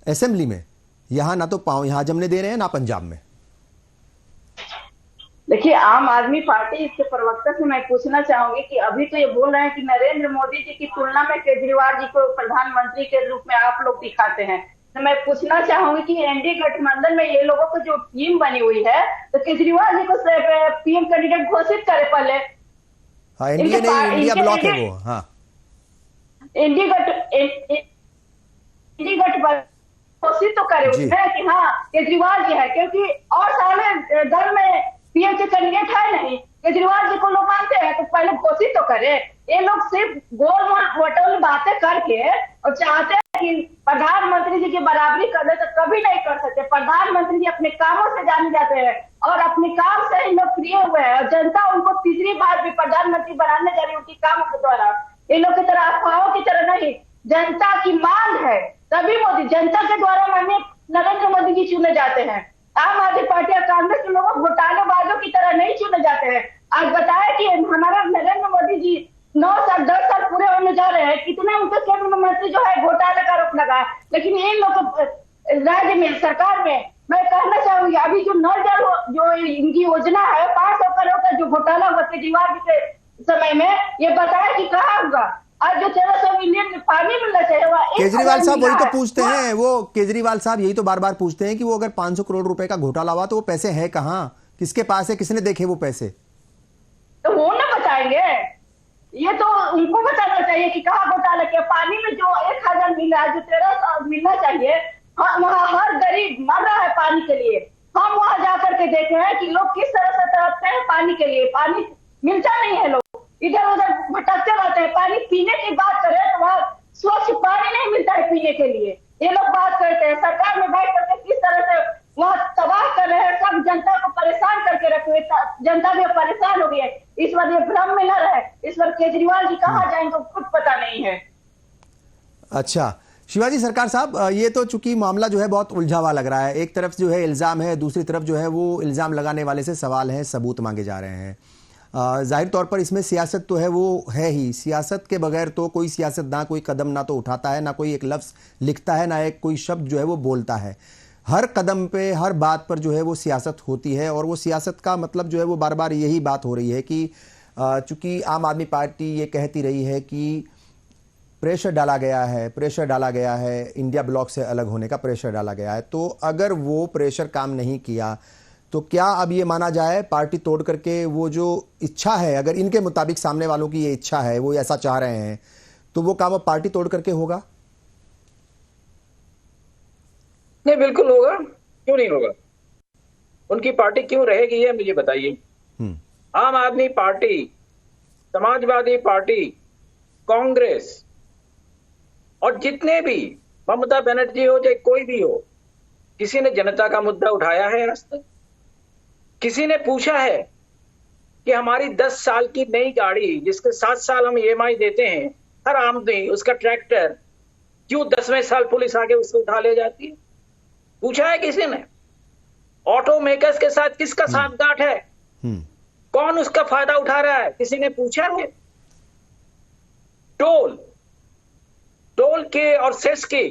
असेंबली में यहाँ ना तो पाँव यहाँ जमने दे रहे हैं ना पंजाब में। देखिए, आम आदमी पार्टी इसके प्रवक्ता से मैं पूछना चाहूंगी कि अभी तो ये बोल रहे हैं कि नरेंद्र मोदी जी की तुलना में केजरीवाल जी को प्रधानमंत्री के रूप में आप लोग दिखाते हैं, तो मैं पूछना चाहूंगी कि एनडीए गठबंधन में ये लोगों को जो टीम बनी हुई है, तो केजरीवाल जी को पीएम कैंडिडेट घोषित करे पहले। हाँ, एनडीए नहीं, इंडिया ब्लॉक है वो। हाँ, एनडीए गठबंधन घोषित तो करे उसमें कि हाँ केजरीवाल जी है, क्योंकि और सारे दल में पीएम के कैंडिडेट है नहीं, केजरीवाल जी को लोग मानते हैं, तो पहले घोषित तो करे। ये लोग सिर्फ गोल वटोल बातें करके और चाहते हैं कि प्रधानमंत्री जी की बराबरी कर ले, तो कभी नहीं कर सकते। प्रधानमंत्री जी अपने कामों से जाने जाते हैं, और अपने काम से ही लोकप्रिय हुए हैं और जनता उनको तीसरी बार भी प्रधानमंत्री बनाने जा रही है उनकी काम के द्वारा। इन लोग की तरह अफवाहों की तरह नहीं, जनता की मांग है तभी मोदी, जनता के द्वारा माननीय नरेंद्र मोदी जी चुने जाते हैं। आम आदमी पार्टी और कांग्रेस के लोग घोटालेबाजों की तरह नहीं चुने जाते हैं। आज बताया कि हमारा नरेंद्र मोदी जी 9 साल 10 साल पूरे होने जा रहे हैं, कितने उनके केंद्रीय मंत्री जो है घोटाले का आरोप लगा, लेकिन इन लोग राज्य में सरकार में मैं कहना चाहूंगी अभी जो नल जल जो इनकी योजना है 500 करोड़ का जो घोटाला हुआ केजरीवाल के समय में, ये बताया कि कहाँ होगा। आज जो 1300 मिलियन पानी मिलना चाहिए केजरीवाल साहब वही तो पूछते हैं, वो केजरीवाल साहब यही तो बार बार पूछते हैं कि वो अगर 500 करोड़ रुपए का घोटाला हुआ तो वो पैसे है कहाँ, किसके पास है, किसने देखे वो पैसे, तो वो ना बताएंगे। ये तो उनको बताना चाहिए कि कहाँ घोटाला किया। पानी में जो 1000 मिला जो 1300 मिलना चाहिए, वहाँ हर गरीब मर रहा है पानी के लिए। हम वहां जाकर के देखे हैं कि लोग किस तरह से तड़पते हैं पानी के लिए, पानी मिलता नहीं है, लोग इधर उधर भटकते रहते हैं। पानी पीने की बात करें तो वहाँ स्वच्छ पानी नहीं मिलता है पीने के लिए। ये लोग बात करते हैं सरकार में बैठ करके किस तरह से वहाँ तबाह कर रहे हैं, सब जनता को परेशान करके रखे हुए, जनता भी परेशान हो गई है। इस बार ये भ्रम में न रहे, इस बार केजरीवाल जी कहाँ जाएंगे खुद पता नहीं है। अच्छा शिवाजी सरकार साहब, ये तो चूंकि मामला जो है बहुत उलझा हुआ लग रहा है, एक तरफ जो है इल्जाम है, दूसरी तरफ जो है वो इल्जाम लगाने वाले से सवाल है, सबूत मांगे जा रहे हैं। जाहिर तौर पर इसमें सियासत तो है वो है ही, सियासत के बगैर तो कोई सियासतदान कोई कदम ना तो उठाता है, ना कोई एक लफ्ज़ लिखता है, ना एक कोई शब्द जो है वो बोलता है। हर कदम पे हर बात पर जो है वो सियासत होती है और वो सियासत का मतलब जो है वो बार बार यही बात हो रही है कि चूंकि आम आदमी पार्टी ये कहती रही है कि प्रेशर डाला गया है, इंडिया ब्लॉक से अलग होने का प्रेशर डाला गया है, तो अगर वो प्रेशर काम नहीं किया तो क्या अब ये माना जाए पार्टी तोड़ करके वो जो इच्छा है, अगर इनके मुताबिक सामने वालों की ये इच्छा है, वो ऐसा चाह रहे हैं, तो वो काम अब पार्टी तोड़ करके होगा? नहीं, बिल्कुल होगा, क्यों नहीं होगा। उनकी पार्टी क्यों रहेगी ये मुझे बताइए। आम आदमी पार्टी, समाजवादी पार्टी, कांग्रेस और जितने भी, ममता बनर्जी हो चाहे कोई भी हो, किसी ने जनता का मुद्दा उठाया है आज तक? किसी ने पूछा है कि हमारी 10 साल की नई गाड़ी जिसके 7 साल हम EMI देते हैं, हर आमदनी उसका ट्रैक्टर, क्यों 10वें साल पुलिस आके उसको उठा ले जाती है? पूछा है किसी ने? ऑटो मेकर्स के साथ किसका सांठगांठ है? कौन उसका फायदा उठा रहा है? किसी ने पूछा है? टोल के और सेस के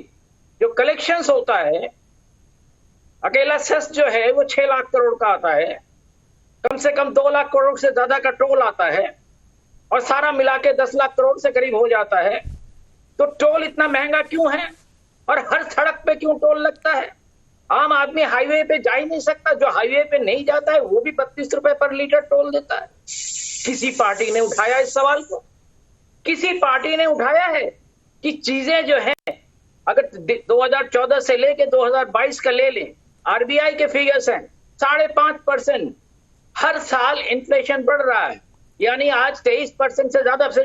जो कलेक्शंस होता है, अकेला सेस जो है वो 6 लाख करोड़ का आता है, कम से कम 2 लाख करोड़ से ज्यादा का टोल आता है और सारा मिला के 10 लाख करोड़ से करीब हो जाता है। तो टोल इतना महंगा क्यों है और हर सड़क पे क्यों टोल लगता है? आम आदमी हाईवे पे जा ही नहीं सकता, जो हाईवे पे नहीं जाता है वो भी 32 रुपए पर लीटर टोल देता है। किसी पार्टी ने उठाया इस सवाल को? किसी पार्टी ने उठाया है कि चीजें जो है, अगर 2014 से लेके 2022 का ले लें, RBI के फिगर्स हैं 5.5% हर साल इन्फ्लेशन बढ़ रहा है, यानी आज 23% से ज्यादा से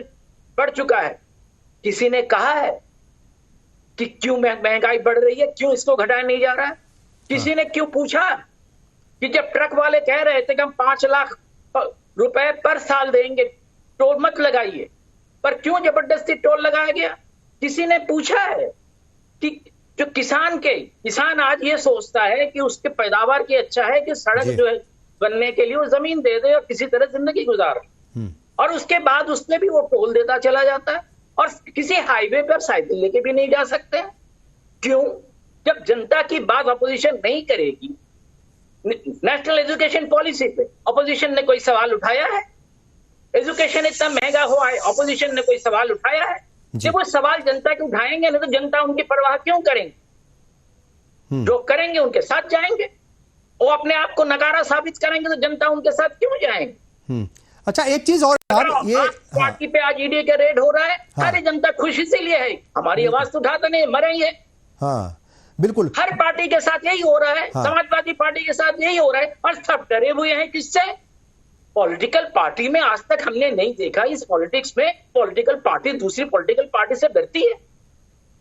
बढ़ चुका है। किसी ने कहा है कि क्यों महंगाई बढ़ रही है, क्यों इसको घटाया नहीं जा रहा है? किसी ने क्यों पूछा कि जब ट्रक वाले कह रहे थे कि हम 5 लाख रुपए पर साल देंगे, टोल मत लगाइए, पर क्यों जबरदस्ती टोल लगाया गया? किसी ने पूछा है कि जो किसान आज ये सोचता है कि उसके पैदावार की अच्छा है कि सड़क जो है बनने के लिए वो जमीन दे दे और किसी तरह जिंदगी गुजारे, और उसके बाद उसमें भी वो टोल देता चला जाता है और किसी हाईवे पर साइकिल लेके भी नहीं जा सकते। क्यों? जब जनता की बात अपोजिशन नहीं करेगी, नेशनल एजुकेशन पॉलिसी पे अपोजिशन ने कोई सवाल उठाया है? एजुकेशन इतना महंगा हुआ है, अपोजिशन ने कोई सवाल उठाया है? जब वो सवाल जनता के उठाएंगे ना तो जनता उनकी परवाह क्यों करेंगे? जो करेंगे उनके साथ जाएंगे, वो अपने आप को नकारा साबित करेंगे तो जनता उनके साथ क्यों जाएंगे? अच्छा एक चीज और ये पार्टी पे आज ईडी का रेड हो रहा है, सारी जनता खुश इसीलिए है, हमारी आवाज तो उठाते नहीं, मरेंगे। हाँ बिल्कुल, हर पार्टी के साथ यही हो रहा है, समाजवादी पार्टी के साथ यही हो रहा है, और सब डरे हुए हैं किससे? पॉलिटिकल पार्टी में आज तक हमने नहीं देखा, इस पॉलिटिक्स में पॉलिटिकल पार्टी दूसरी पॉलिटिकल पार्टी से डरती है,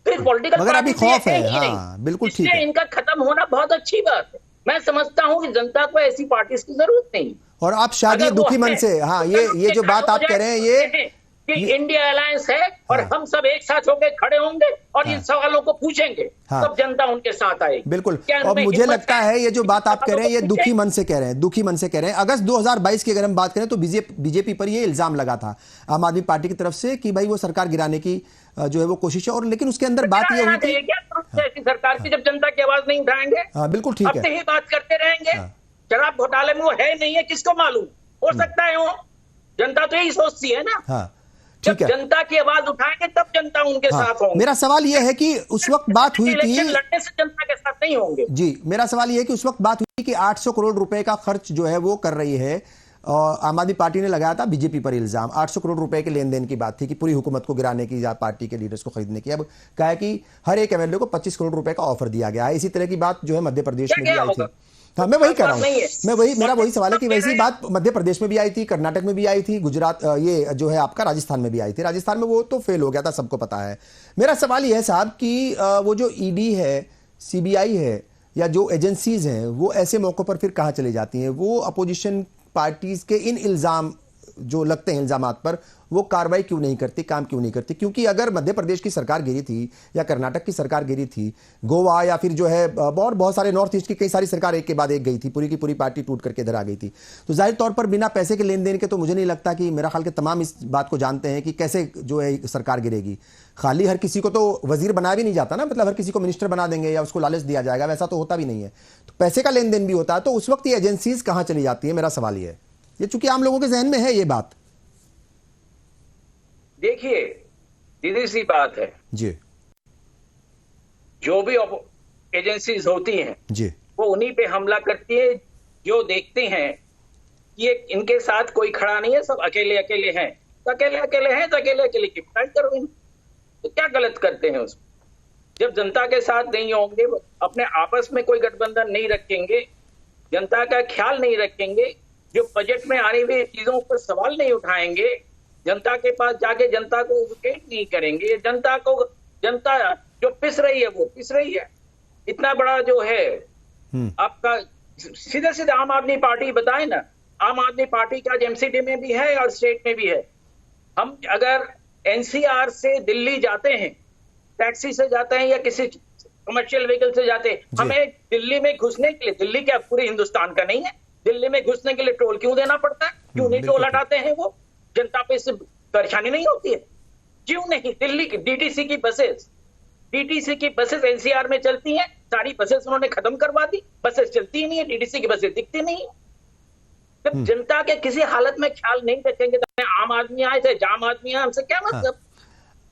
तो इस पॉलिटिकल मगर अभी खौफ है। हाँ, बिल्कुल ठीक है, इनका खत्म होना बहुत अच्छी बात है। मैं समझता हूं कि जनता को ऐसी पार्टी की जरूरत नहीं। और आप शायद ये अगर वो दुखी मन है, से, हाँ, ये जो बात आप कह रहे हैं ये कि इंडिया अलायंस है और हाँ। हम सब एक साथ होकर खड़े होंगे और हाँ। इन सवालों को पूछेंगे, हाँ। तब जनता उनके साथ आएगी। बिल्कुल। क्या और हमें मुझे हिम्मत लगता है ये जो बात आप कह रहे हैं ये सवालों को दुखी मन से कह रहे हैं, दुखी मन से कह रहे हैं। अगस्त 2022 की अगर हम बात करें तो बीजेपी पर ये इल्जाम लगा था आम आदमी पार्टी की तरफ से कि भाई वो सरकार गिराने की जो है वो कोशिश है, और लेकिन उसके अंदर बात ये हुई थी, ऐसी सरकार की जब जनता की आवाज नहीं उठाएंगे, हाँ बिल्कुल ठीक अपने है, ही बात करते रहेंगे। हाँ। शराब घोटाले में वो है नहीं है किसको मालूम, हो सकता है हो, जनता तो यही सोचती है ना। हाँ जब ठीक है। जनता की आवाज उठाएंगे तब जनता उनके हाँ, साथ होंगे। मेरा सवाल यह है कि उस वक्त बात हुई थी, इलेक्शन लड़ने से जनता के साथ नहीं होंगे। जी मेरा सवाल यह है कि उस वक्त बात हुई कि 800 करोड़ रुपए का खर्च जो है वो कर रही है, और आम आदमी पार्टी ने लगाया था बीजेपी पर इल्जाम। 800 करोड़ रुपए के लेन देन की बात थी कि पूरी हुकूमत को गिराने की या पार्टी के लीडर्स को खरीदने की। अब कहा है कि हर एक एमएलए को 25 करोड़ रुपए का ऑफर दिया गया है। इसी तरह की बात जो है मध्य प्रदेश में भी आई थी। हाँ मैं वही कह रहा हूँ, मेरा वही सवाल है कि वैसी बात मध्य प्रदेश में भी आई थी, कर्नाटक में भी आई थी, गुजरात ये जो है आपका राजस्थान में भी आई थी। राजस्थान में वो तो फेल हो गया था, सबको पता है। मेरा सवाल ये है साहब कि वो जो ईडी है, सीबीआई है, या जो एजेंसीज हैं वो ऐसे मौकों पर फिर कहाँ चली जाती हैं? वो अपोजिशन पार्टीज के इन इल्जाम जो लगते हैं इल्जामात पर वो कार्रवाई क्यों नहीं करती, काम क्यों नहीं करती? क्योंकि अगर मध्य प्रदेश की सरकार गिरी थी या कर्नाटक की सरकार गिरी थी, गोवा या फिर जो है बहुत सारे नॉर्थ ईस्ट की कई सारी सरकार एक के बाद एक गई थी, पूरी की पूरी पार्टी टूट करके इधर आ गई थी, तो जाहिर तौर पर बिना पैसे के लेन देन के तो मुझे नहीं लगता कि, मेरा ख्याल के तमाम इस बात को जानते हैं कि कैसे जो है सरकार गिरेगी। खाली हर किसी को तो वजीर बना भी नहीं जाता ना, मतलब हर किसी को मिनिस्टर बना देंगे या उसको लालच दिया जाएगा, वैसा तो होता भी नहीं है। तो पैसे का लेन देन भी होता है, तो उस वक्त ये एजेंसीज कहाँ चली जाती है? मेरा सवाल ये है, ये चूंकि आम लोगों के जहन में है ये बात। देखिए सीधी सी बात है जी, जो भी एजेंसीज होती हैं जी, वो उन्हीं पे हमला करती है जो देखते हैं कि इनके साथ कोई खड़ा नहीं है, सब अकेले अकेले हैं। तो अकेले अकेले हैं तो अकेले अकेले की फाइट करो इन, तो क्या गलत करते हैं उसमें? जब जनता के साथ नहीं होंगे, अपने आपस में कोई गठबंधन नहीं रखेंगे, जनता का ख्याल नहीं रखेंगे, जो बजट में आने वाली चीजों पर सवाल नहीं उठाएंगे, जनता के पास जाके जनता को एजुकेट नहीं करेंगे, जनता जो पिस रही है वो पिस रही है। इतना बड़ा जो है आपका सीधे सीधे आम आदमी पार्टी बताए ना, आम आदमी पार्टी का एमसीडी में भी है और स्टेट में भी है। हम अगर एनसीआर से दिल्ली जाते हैं, टैक्सी से जाते हैं या किसी कमर्शियल व्हीकल से जाते हैं, हमें दिल्ली में घुसने के लिए, दिल्ली क्या पूरे हिंदुस्तान का नहीं है, दिल्ली में घुसने के लिए टोल क्यों देना पड़ता है? क्यों नहीं टोल हटाते हैं? वो जनता पे इससे परेशानी नहीं होती है? क्यों नहीं? दिल्ली की डीटीसी की बसेस एनसीआर में चलती हैं, सारी बसेस उन्होंने खत्म करवा दी, बसेस चलती ही नहीं है, डीटीसी की बसेस दिखती नहीं है। जब जनता के किसी हालत में ख्याल नहीं रखेंगे तो आम आदमी आए थे, जाम आदमी आए, हमसे क्या मतलब?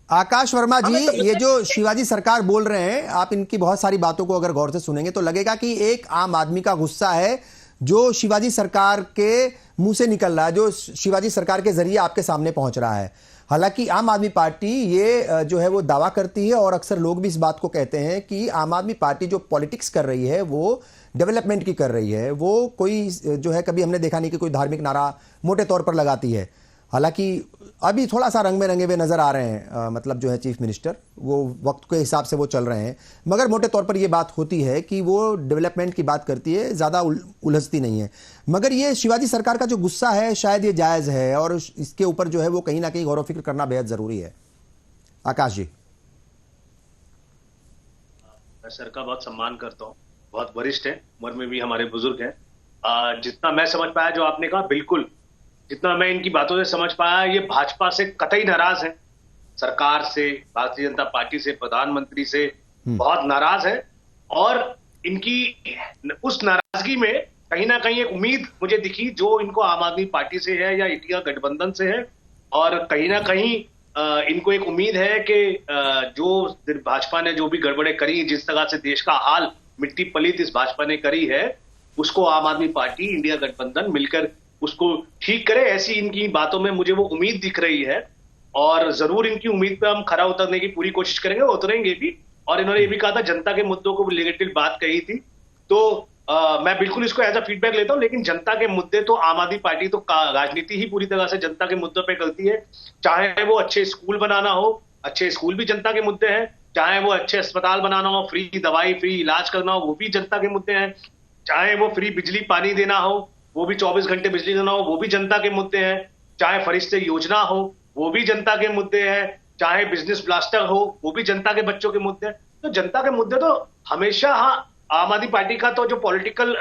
आकाश वर्मा जी, ये जो शिवाजी सरकार बोल रहे हैं, आप इनकी बहुत सारी बातों को अगर गौर से सुनेंगे तो लगेगा कि एक आम आदमी का गुस्सा है जो शिवाजी सरकार के मुंह से निकल रहा है, जो शिवाजी सरकार के जरिए आपके सामने पहुंच रहा है। हालांकि आम आदमी पार्टी ये जो है वो दावा करती है, और अक्सर लोग भी इस बात को कहते हैं कि आम आदमी पार्टी जो पॉलिटिक्स कर रही है वो डेवलपमेंट की कर रही है, वो कोई जो है कभी हमने देखा नहीं कि कोई धार्मिक नारा मोटे तौर पर लगाती है। हालांकि अभी थोड़ा सा रंग में रंगे हुए नजर आ रहे हैं, मतलब जो है चीफ मिनिस्टर वो वक्त के हिसाब से वो चल रहे हैं, मगर मोटे तौर पर ये बात होती है कि वो डेवलपमेंट की बात करती है, ज़्यादा उलझती नहीं है। मगर ये शिवाजी सरकार का जो गुस्सा है शायद ये जायज़ है, और इसके ऊपर जो है वो कहीं ना कहीं गौर व फिक्र करना बेहद ज़रूरी है। आकाश जी। मैं सर का बहुत सम्मान करता हूँ, बहुत वरिष्ठ है, उम्र में भी हमारे बुजुर्ग हैं। जितना मैं समझ पाया जो आपने कहा, बिल्कुल जितना मैं इनकी बातों से समझ पाया, ये भाजपा से कतई नाराज है, सरकार से, भारतीय जनता पार्टी से, प्रधानमंत्री से बहुत नाराज है। और इनकी उस नाराजगी में कहीं ना कहीं एक उम्मीद मुझे दिखी जो इनको आम आदमी पार्टी से है या इंडिया गठबंधन से है, और कहीं ना कहीं इनको एक उम्मीद है कि जो भाजपा ने जो भी गड़बड़े करी, जिस तरह से देश का हाल मिट्टी पलीत इस भाजपा ने करी है, उसको आम आदमी पार्टी, इंडिया गठबंधन मिलकर उसको ठीक करे, ऐसी इनकी बातों में मुझे वो उम्मीद दिख रही है। और जरूर इनकी उम्मीद पे हम खरा उतरने की पूरी कोशिश करेंगे, उतरेंगे भी। और इन्होंने ये भी कहा था जनता के मुद्दों को नेगेटिव बात कही थी, तो मैं बिल्कुल इसको एज अ फीडबैक लेता हूं। लेकिन जनता के मुद्दे तो आम आदमी पार्टी तो राजनीति ही पूरी तरह से जनता के मुद्दों पे करती है। चाहे वो अच्छे स्कूल बनाना हो, अच्छे स्कूल भी जनता के मुद्दे हैं, चाहे वो अच्छे अस्पताल बनाना हो, फ्री दवाई, फ्री इलाज करना हो, वो भी जनता के मुद्दे हैं, चाहे वो फ्री बिजली पानी देना हो, वो भी 24 घंटे बिजली देना हो, वो भी जनता के मुद्दे हैं। चाहे फरिश्ते योजना हो, वो भी जनता के मुद्दे हैं। चाहे बिजनेस ब्लास्टर हो, वो भी जनता के बच्चों के मुद्दे हैं। तो जनता के मुद्दे तो हमेशा, हाँ, आम आदमी पार्टी का तो जो पॉलिटिकल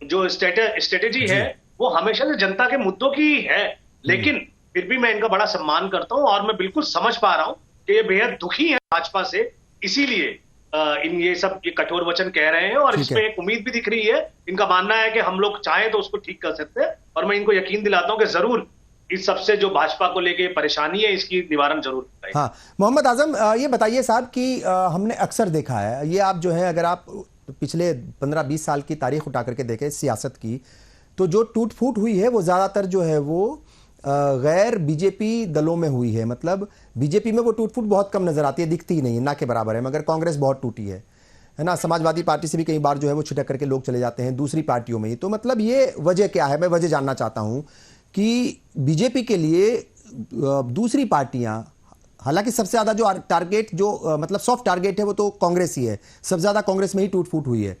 जो स्ट्रेटेजी है वो हमेशा से जनता के मुद्दों की ही है। लेकिन फिर भी मैं इनका बड़ा सम्मान करता हूं और मैं बिल्कुल समझ पा रहा हूं कि ये बेहद दुखी है भाजपा से, इसीलिए इन ये सब ये कठोर वचन कह रहे हैं। और इसमें एक उम्मीद भी दिख रही है। इनका मानना है कि हम लोग चाहें तो उसको ठीक कर सकते हैं, और मैं इनको यकीन दिलाता हूं कि जरूर इस सबसे जो भाजपा को लेके परेशानी है इसकी निवारण जरूर होगा। हाँ, मोहम्मद आजम, ये बताइए साहब कि हमने अक्सर देखा है, ये आप जो है अगर आप पिछले 15-20 साल की तारीख उठा करके देखें सियासत की, तो जो टूट फूट हुई है वो ज़्यादातर जो है वो गैर बीजेपी दलों में हुई है। मतलब बीजेपी में वो टूट फूट बहुत कम नजर आती है, दिखती ही नहीं है, ना के बराबर है। मगर कांग्रेस बहुत टूटी है ना। समाजवादी पार्टी से भी कई बार जो है वो छिटक करके लोग चले जाते हैं दूसरी पार्टियों में ही। तो मतलब ये वजह क्या है? मैं वजह जानना चाहता हूं कि बीजेपी के लिए दूसरी पार्टियां, हालांकि सबसे ज्यादा जो टारगेट जो मतलब सॉफ्ट टारगेट है वो तो कांग्रेस ही है, सबसे ज्यादा कांग्रेस में ही टूट फूट हुई है।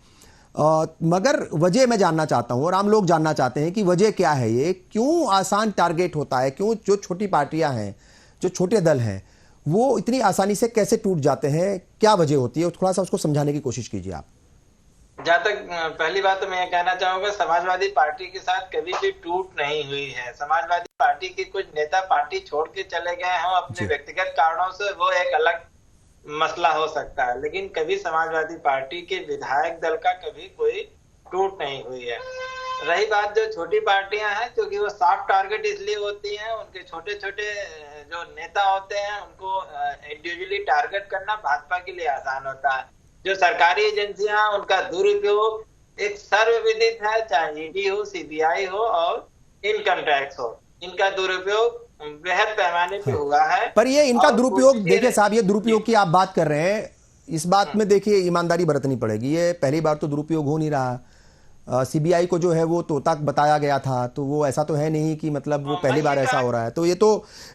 मगर वजह मैं जानना चाहता हूं और आम लोग जानना चाहते हैं कि वजह क्या है, ये क्यों आसान टारगेट होता है, क्यों जो छोटी पार्टियां हैं, जो छोटे दल हैं, वो इतनी आसानी से कैसे टूट जाते हैं? क्या वजह होती है? थोड़ा सा उसको समझाने की कोशिश कीजिए आप। जहाँ तक पहली बात तो मैं ये कहना चाहूंगा, समाजवादी पार्टी के साथ कभी भी टूट नहीं हुई है। समाजवादी पार्टी के कुछ नेता पार्टी छोड़ के चले गए हों अपने व्यक्तिगत कारणों से, वो एक अलग मसला हो सकता है, लेकिन कभी समाजवादी पार्टी के विधायक दल का कभी कोई टूट नहीं हुई है। रही बात जो छोटी पार्टियां हैं, क्योंकि वो सॉफ्ट टारगेट इसलिए होती हैं, उनके छोटे छोटे जो नेता होते हैं उनको इंडिविजुअली टारगेट करना भाजपा के लिए आसान होता है। जो सरकारी एजेंसियां, उनका दुरुपयोग एक सर्वविदित है, चाहे ईडी हो, सीबीआई हो और इनकम टैक्स हो, इनका दुरुपयोग बेहद पैमाने पे हुआ है। पर ये इनका दुरुपयोग, देखिए साहब, ये दुरुपयोग की आप बात कर रहे हैं, इस बात में देखिए ईमानदारी बरतनी पड़ेगी। ये पहली बार तो दुरुपयोग हो नहीं रहा। सीबीआई को जो है वो तोता बताया गया था, तो वो ऐसा तो है नहीं कि मतलब वो पहली बार ऐसा हो रहा है। तो ये तो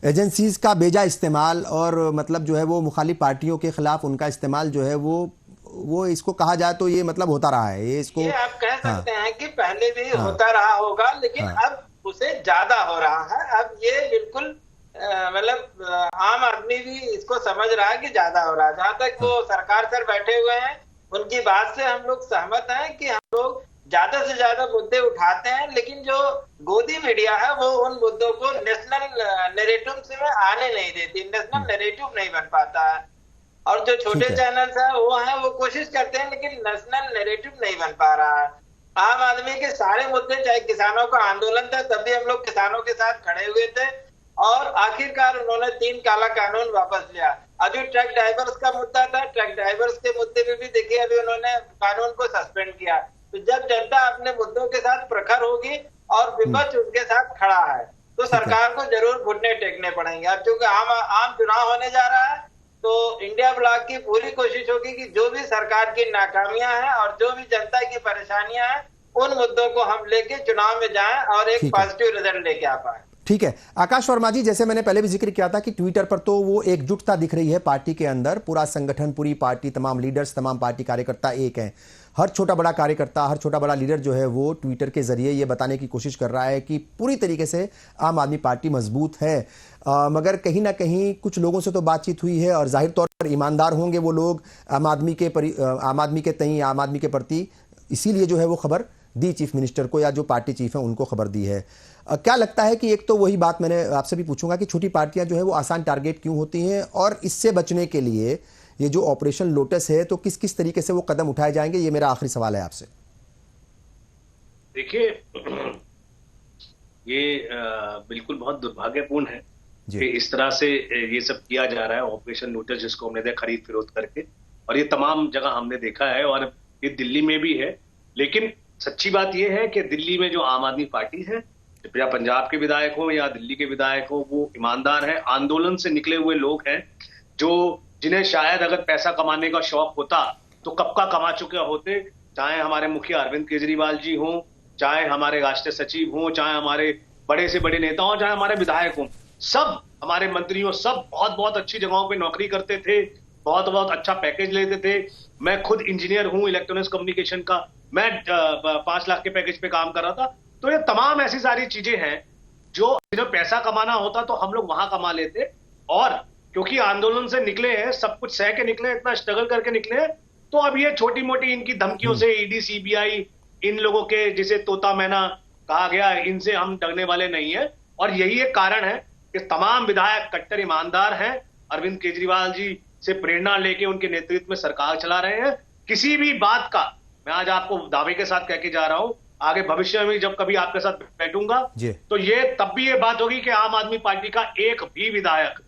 एजेंसीज का बेजा इस्तेमाल और मतलब जो है वो मुखालिफ पार्टियों के खिलाफ उनका इस्तेमाल जो है वो इसको कहा जाए तो ये मतलब होता रहा है। ये इसको आप कह सकते हैं कि पहले भी होता रहा होगा, लेकिन अब उसे ज्यादा हो रहा है। अब ये बिल्कुल मतलब आम आदमी भी इसको समझ रहा है कि ज्यादा हो रहा है। जहां तक वो सरकार सर बैठे हुए हैं, उनकी बात से हम लोग सहमत हैं कि हम लोग ज्यादा से ज्यादा मुद्दे उठाते हैं, लेकिन जो गोदी मीडिया है वो उन मुद्दों को नेशनल नैरेटिव से आने नहीं देती, नेशनल नैरेटिव नहीं बन पाता है। और जो छोटे चैनल्स हैं वो कोशिश करते हैं, लेकिन नेशनल नैरेटिव नहीं बन पा रहा है। आम आदमी के सारे मुद्दे, चाहे किसानों का आंदोलन था तब भी हम लोग किसानों के साथ खड़े हुए थे, और आखिरकार उन्होंने 3 काला कानून वापस लिया। अभी ट्रक ड्राइवर्स का मुद्दा था, ट्रक ड्राइवर्स के मुद्दे में भी देखिए अभी उन्होंने कानून को सस्पेंड किया। तो जब जनता अपने मुद्दों के साथ प्रखर होगी और विपक्ष उनके साथ खड़ा है, तो सरकार को जरूर घुटने टेकने पड़ेंगे। अब चूंकि आम चुनाव होने जा रहा है, तो इंडिया ब्लॉक की पूरी कोशिश होगी कि जो भी सरकार की नाकामियां हैं और जो भी जनता की परेशानियां हैं, उन मुद्दों को हम लेके चुनाव में जाएं और एक पॉजिटिव रिजल्ट लेके आ पाए। ठीक है आकाश वर्मा जी, जैसे मैंने पहले भी जिक्र किया था कि ट्विटर पर तो वो एकजुटता दिख रही है पार्टी के अंदर, पूरा संगठन, पूरी पार्टी, तमाम लीडर्स, तमाम पार्टी कार्यकर्ता एक हैं। हर छोटा बड़ा कार्यकर्ता, हर छोटा बड़ा लीडर जो है वो ट्विटर के जरिए ये बताने की कोशिश कर रहा है कि पूरी तरीके से आम आदमी पार्टी मजबूत है। मगर कहीं ना कहीं कुछ लोगों से तो बातचीत हुई है और जाहिर तौर पर ईमानदार होंगे वो लोग आम आदमी के तई, आम आदमी के प्रति, इसीलिए जो है वो खबर दी चीफ मिनिस्टर को, या जो पार्टी चीफ है उनको खबर दी है। क्या लगता है कि एक तो वही बात मैंने आपसे भी पूछूंगा कि छोटी पार्टियां जो है वो आसान टारगेट क्यों होती हैं, और इससे बचने के लिए ये जो ऑपरेशन लोटस है तो किस किस तरीके से वो कदम उठाए जाएंगे, ये मेरा आखिरी सवाल है आपसे। देखिए, ये बिल्कुल बहुत दुर्भाग्यपूर्ण है कि इस तरह से ये सब किया जा रहा है, ऑपरेशन लोटस जिसको हमने देखा खरीद फिरोख्त करके, और ये तमाम जगह हमने देखा है और ये दिल्ली में भी है। लेकिन सच्ची बात यह है कि दिल्ली में जो आम आदमी पार्टी है, या पंजाब के विधायक हो या दिल्ली के विधायक हो, वो ईमानदार है, आंदोलन से निकले हुए लोग हैं, जो जिन्हें शायद अगर पैसा कमाने का शौक होता तो कब का कमा चुके होते। चाहे हमारे मुखिया अरविंद केजरीवाल जी हों, चाहे हमारे राष्ट्रीय सचिव हों, चाहे हमारे बड़े से बड़े नेता हों, चाहे हमारे विधायक हों, सब हमारे मंत्री हों, सब बहुत बहुत अच्छी जगहों पे नौकरी करते थे, बहुत बहुत अच्छा पैकेज लेते थे। मैं खुद इंजीनियर हूं इलेक्ट्रॉनिक्स कम्युनिकेशन का, मैं 5 लाख के पैकेज पे काम कर रहा था। तो ये तमाम ऐसी सारी चीजें हैं जो पैसा कमाना होता तो हम लोग वहां कमा लेते, और क्योंकि आंदोलन से निकले हैं, सब कुछ सह के निकले हैं, इतना स्ट्रगल करके निकले हैं, तो अब ये छोटी मोटी इनकी धमकियों से ईडी सीबीआई इन लोगों के जिसे तोता मैना कहा गया, इनसे हम डरने वाले नहीं है। और यही एक कारण है कि तमाम विधायक कट्टर ईमानदार हैं, अरविंद केजरीवाल जी से प्रेरणा लेके उनके नेतृत्व में सरकार चला रहे हैं। किसी भी बात का मैं आज आपको दावे के साथ कह के जा रहा हूं, आगे भविष्य में जब कभी आपके साथ बैठूंगा तो ये तब भी ये बात होगी कि आम आदमी पार्टी का एक भी विधायक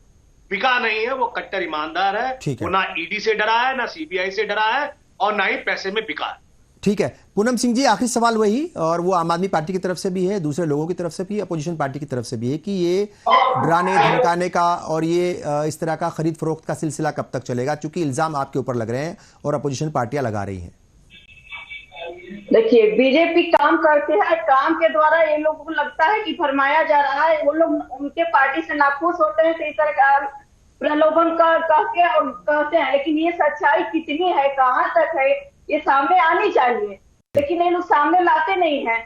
बिका नहीं है, वो कट्टर ईमानदार है, वो ना ईडी से डरा है, ना सीबीआई से डरा है, और ना ही पैसे में बिका है। ठीक है पूनम सिंह जी, आखिरी सवाल वही, और वो आम आदमी पार्टी की तरफ से भी है, दूसरे लोगों की तरफ से भी, अपोजिशन पार्टी की तरफ से भी है कि ये डराने धमकाने का और ये इस तरह का खरीद फरोख्त का सिलसिला कब तक चलेगा, क्योंकि इल्जाम आपके ऊपर लग रहे हैं और अपोजिशन पार्टियां लगा रही हैं। देखिए, बीजेपी काम करते हैं, काम के द्वारा ये लोगों को लगता है कि फरमाया जा रहा है, वो लोग उनके पार्टी से नाखुश होते हैं, तो इस तरह का प्रलोभन कहते और कहते हैं, लेकिन ये सच्चाई कितनी है, कहां तक है, ये सामने आनी चाहिए, लेकिन ये लोग सामने लाते नहीं है।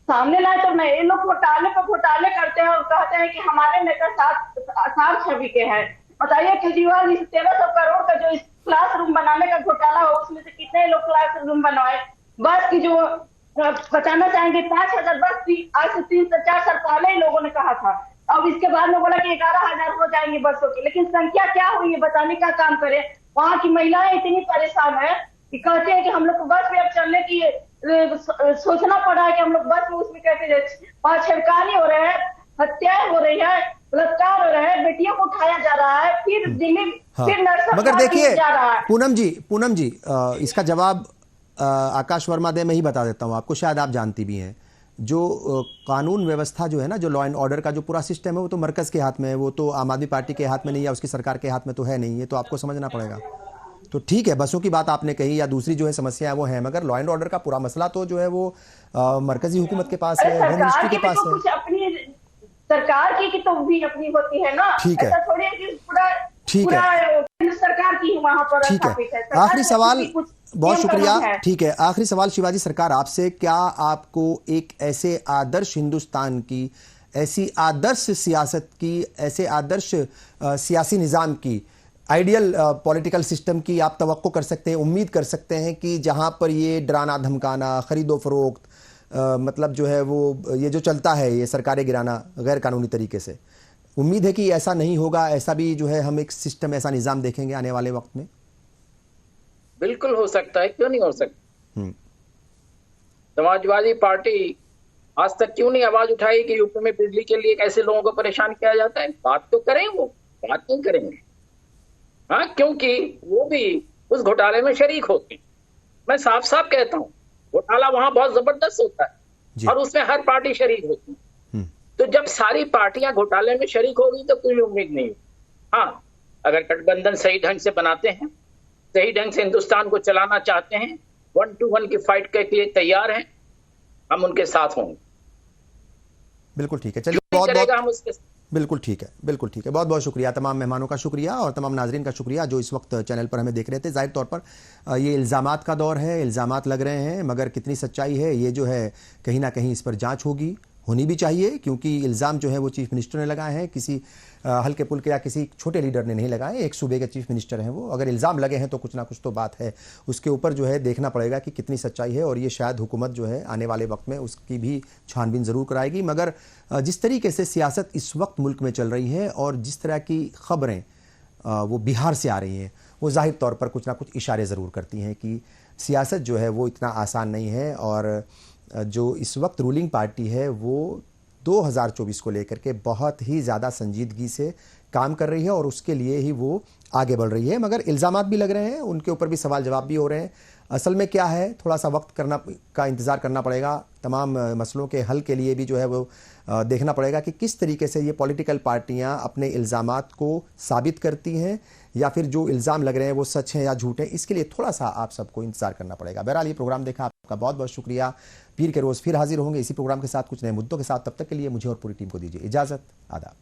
सामने लाए तो नहीं, ये लोग घोटाले पर घोटाले करते हैं और कहते हैं कि हमारे नेता साफ छवि के हैं। बताइए, केजरीवाल इस 1300 करोड़ का जो इस क्लासरूम बनाने का घोटाला हो, उसमें से कितने लोग क्लासरूम बनवाए। बस की जो बचाना चाहेंगे 5000 बस की, आज से 3 से 4 साल पहले ही लोगों ने कहा था, अब इसके बाद में बोला कि 11000 हो जाएंगे बसों की, लेकिन संख्या क्या हुई है बताने का काम करें। वहां की महिलाएं इतनी परेशान है कि कहते हैं कि हम लोग को बस में अब चलने की सोचना पड़ा है कि हम लोग बस में उसमें कैसे, वहां छेड़खानी हो रहे हैं, हत्याएं हो रही है, बलात्कार हो रहे हैं, बेटियों को उठाया जा रहा है, फिर दिल्ली फिर नर्सों मगर देखिए जा रहा है। पूनम जी इसका जवाब आकाश वर्मा दे, मैं ही बता देता हूं आपको, शायद आप जानती भी हैं, जो कानून व्यवस्था जो है ना, जो लॉ एंड ऑर्डर का जो पूरा सिस्टम है, वो तो मरकज के हाथ में है, वो तो आम आदमी पार्टी के हाथ में नहीं है, उसकी सरकार के हाथ में तो है नहीं है, तो आपको समझना पड़ेगा। तो ठीक है, बसों की बात आपने कही या दूसरी जो है समस्या है वो है, मगर लॉ एंड ऑर्डर का पूरा मसला तो जो है वो मरकजी हुकूमत के पास है, होम मिनिस्ट्री के पास है। कुछ अपनी सरकार की तो भी अपनी होती है ना, ठीक है, ऐसा थोड़ी है कि पूरा ठीक है, केंद्र सरकार की वहां पर ठीक है। आखिरी सवाल, बहुत शुक्रिया, ठीक है, आखिरी सवाल शिवाजी सरकार आपसे, क्या आपको एक ऐसे आदर्श हिंदुस्तान की, ऐसी आदर्श सियासत की, ऐसे आदर्श सियासी निज़ाम की, आइडियल पॉलिटिकल सिस्टम की आप तवक्को कर सकते हैं, उम्मीद कर सकते हैं कि जहां पर ये डराना धमकाना, खरीदो फरोख्त, मतलब जो है वो ये जो चलता है, ये सरकारें गिराना गैर कानूनी तरीके से, उम्मीद है कि ऐसा नहीं होगा, ऐसा भी जो है हम एक सिस्टम, ऐसा निज़ाम देखेंगे आने वाले वक्त में? बिल्कुल हो सकता है, क्यों नहीं हो सकता। समाजवादी पार्टी आज तक क्यों नहीं आवाज उठाई कि यूपी में बिजली के लिए कैसे लोगों को परेशान किया जाता है? बात तो करें, वो बात नहीं करेंगे। हाँ, क्योंकि वो भी उस घोटाले में शरीक होते हैं। मैं साफ साफ कहता हूँ, घोटाला वहां बहुत जबरदस्त होता है और उसमें हर पार्टी शरीक होती है। तो जब सारी पार्टियां घोटाले में शरीक होगी तो कोई उम्मीद नहीं होगी। हाँ, अगर गठबंधन सही ढंग से बनाते हैं, सही ढंग से हिंदुस्तान को चलाना चाहते हैं, 1 to 1 की फाइट के लिए तैयार हैं, हम उनके साथ होंगे। बिल्कुल ठीक है, चलिए बिल्कुल ठीक है, बिल्कुल ठीक है। बहुत बहुत शुक्रिया, तमाम मेहमानों का शुक्रिया और तमाम नाजरीन का शुक्रिया जो इस वक्त चैनल पर हमें देख रहे थे। जाहिर तौर पर ये इल्ज़ामात का दौर है, इल्ज़ामात लग रहे हैं, मगर कितनी सच्चाई है ये जो है कहीं ना कहीं इस पर जांच होनी भी चाहिए, क्योंकि इल्ज़ाम जो है वो चीफ मिनिस्टर ने लगाए हैं, किसी हल्के पुल्के या किसी छोटे लीडर ने नहीं लगाए, एक सूबे के चीफ मिनिस्टर हैं वो। अगर इल्ज़ाम लगे हैं तो कुछ ना कुछ तो बात है, उसके ऊपर जो है देखना पड़ेगा कि कितनी सच्चाई है, और ये शायद हुकूमत जो है आने वाले वक्त में उसकी भी छानबीन ज़रूर कराएगी। मगर जिस तरीके से सियासत इस वक्त मुल्क में चल रही है और जिस तरह की ख़बरें वो बिहार से आ रही हैं, वो ज़ाहिर तौर पर कुछ ना कुछ इशारे ज़रूर करती हैं कि सियासत जो है वो इतना आसान नहीं है, और जो इस वक्त रूलिंग पार्टी है वो 2024 को लेकर के बहुत ही ज़्यादा संजीदगी से काम कर रही है और उसके लिए ही वो आगे बढ़ रही है। मगर इल्ज़ामात भी लग रहे हैं, उनके ऊपर भी सवाल जवाब भी हो रहे हैं। असल में क्या है, थोड़ा सा वक्त का इंतज़ार करना पड़ेगा। तमाम मसलों के हल के लिए भी जो है वो देखना पड़ेगा कि किस तरीके से ये पॉलिटिकल पार्टियां अपने इल्ज़ामात को साबित करती हैं, या फिर जो इल्ज़ाम लग रहे हैं वो सच हैं या झूठ हैं। इसके लिए थोड़ा सा आप सबको इंतज़ार करना पड़ेगा। बहरहाल ये प्रोग्राम देखा, आपका बहुत बहुत शुक्रिया। पीर के रोज़ फिर हाजिर होंगे इसी प्रोग्राम के साथ, कुछ नए मुद्दों के साथ। तब तक के लिए मुझे और पूरी टीम को दीजिए इजाज़त। आदाब।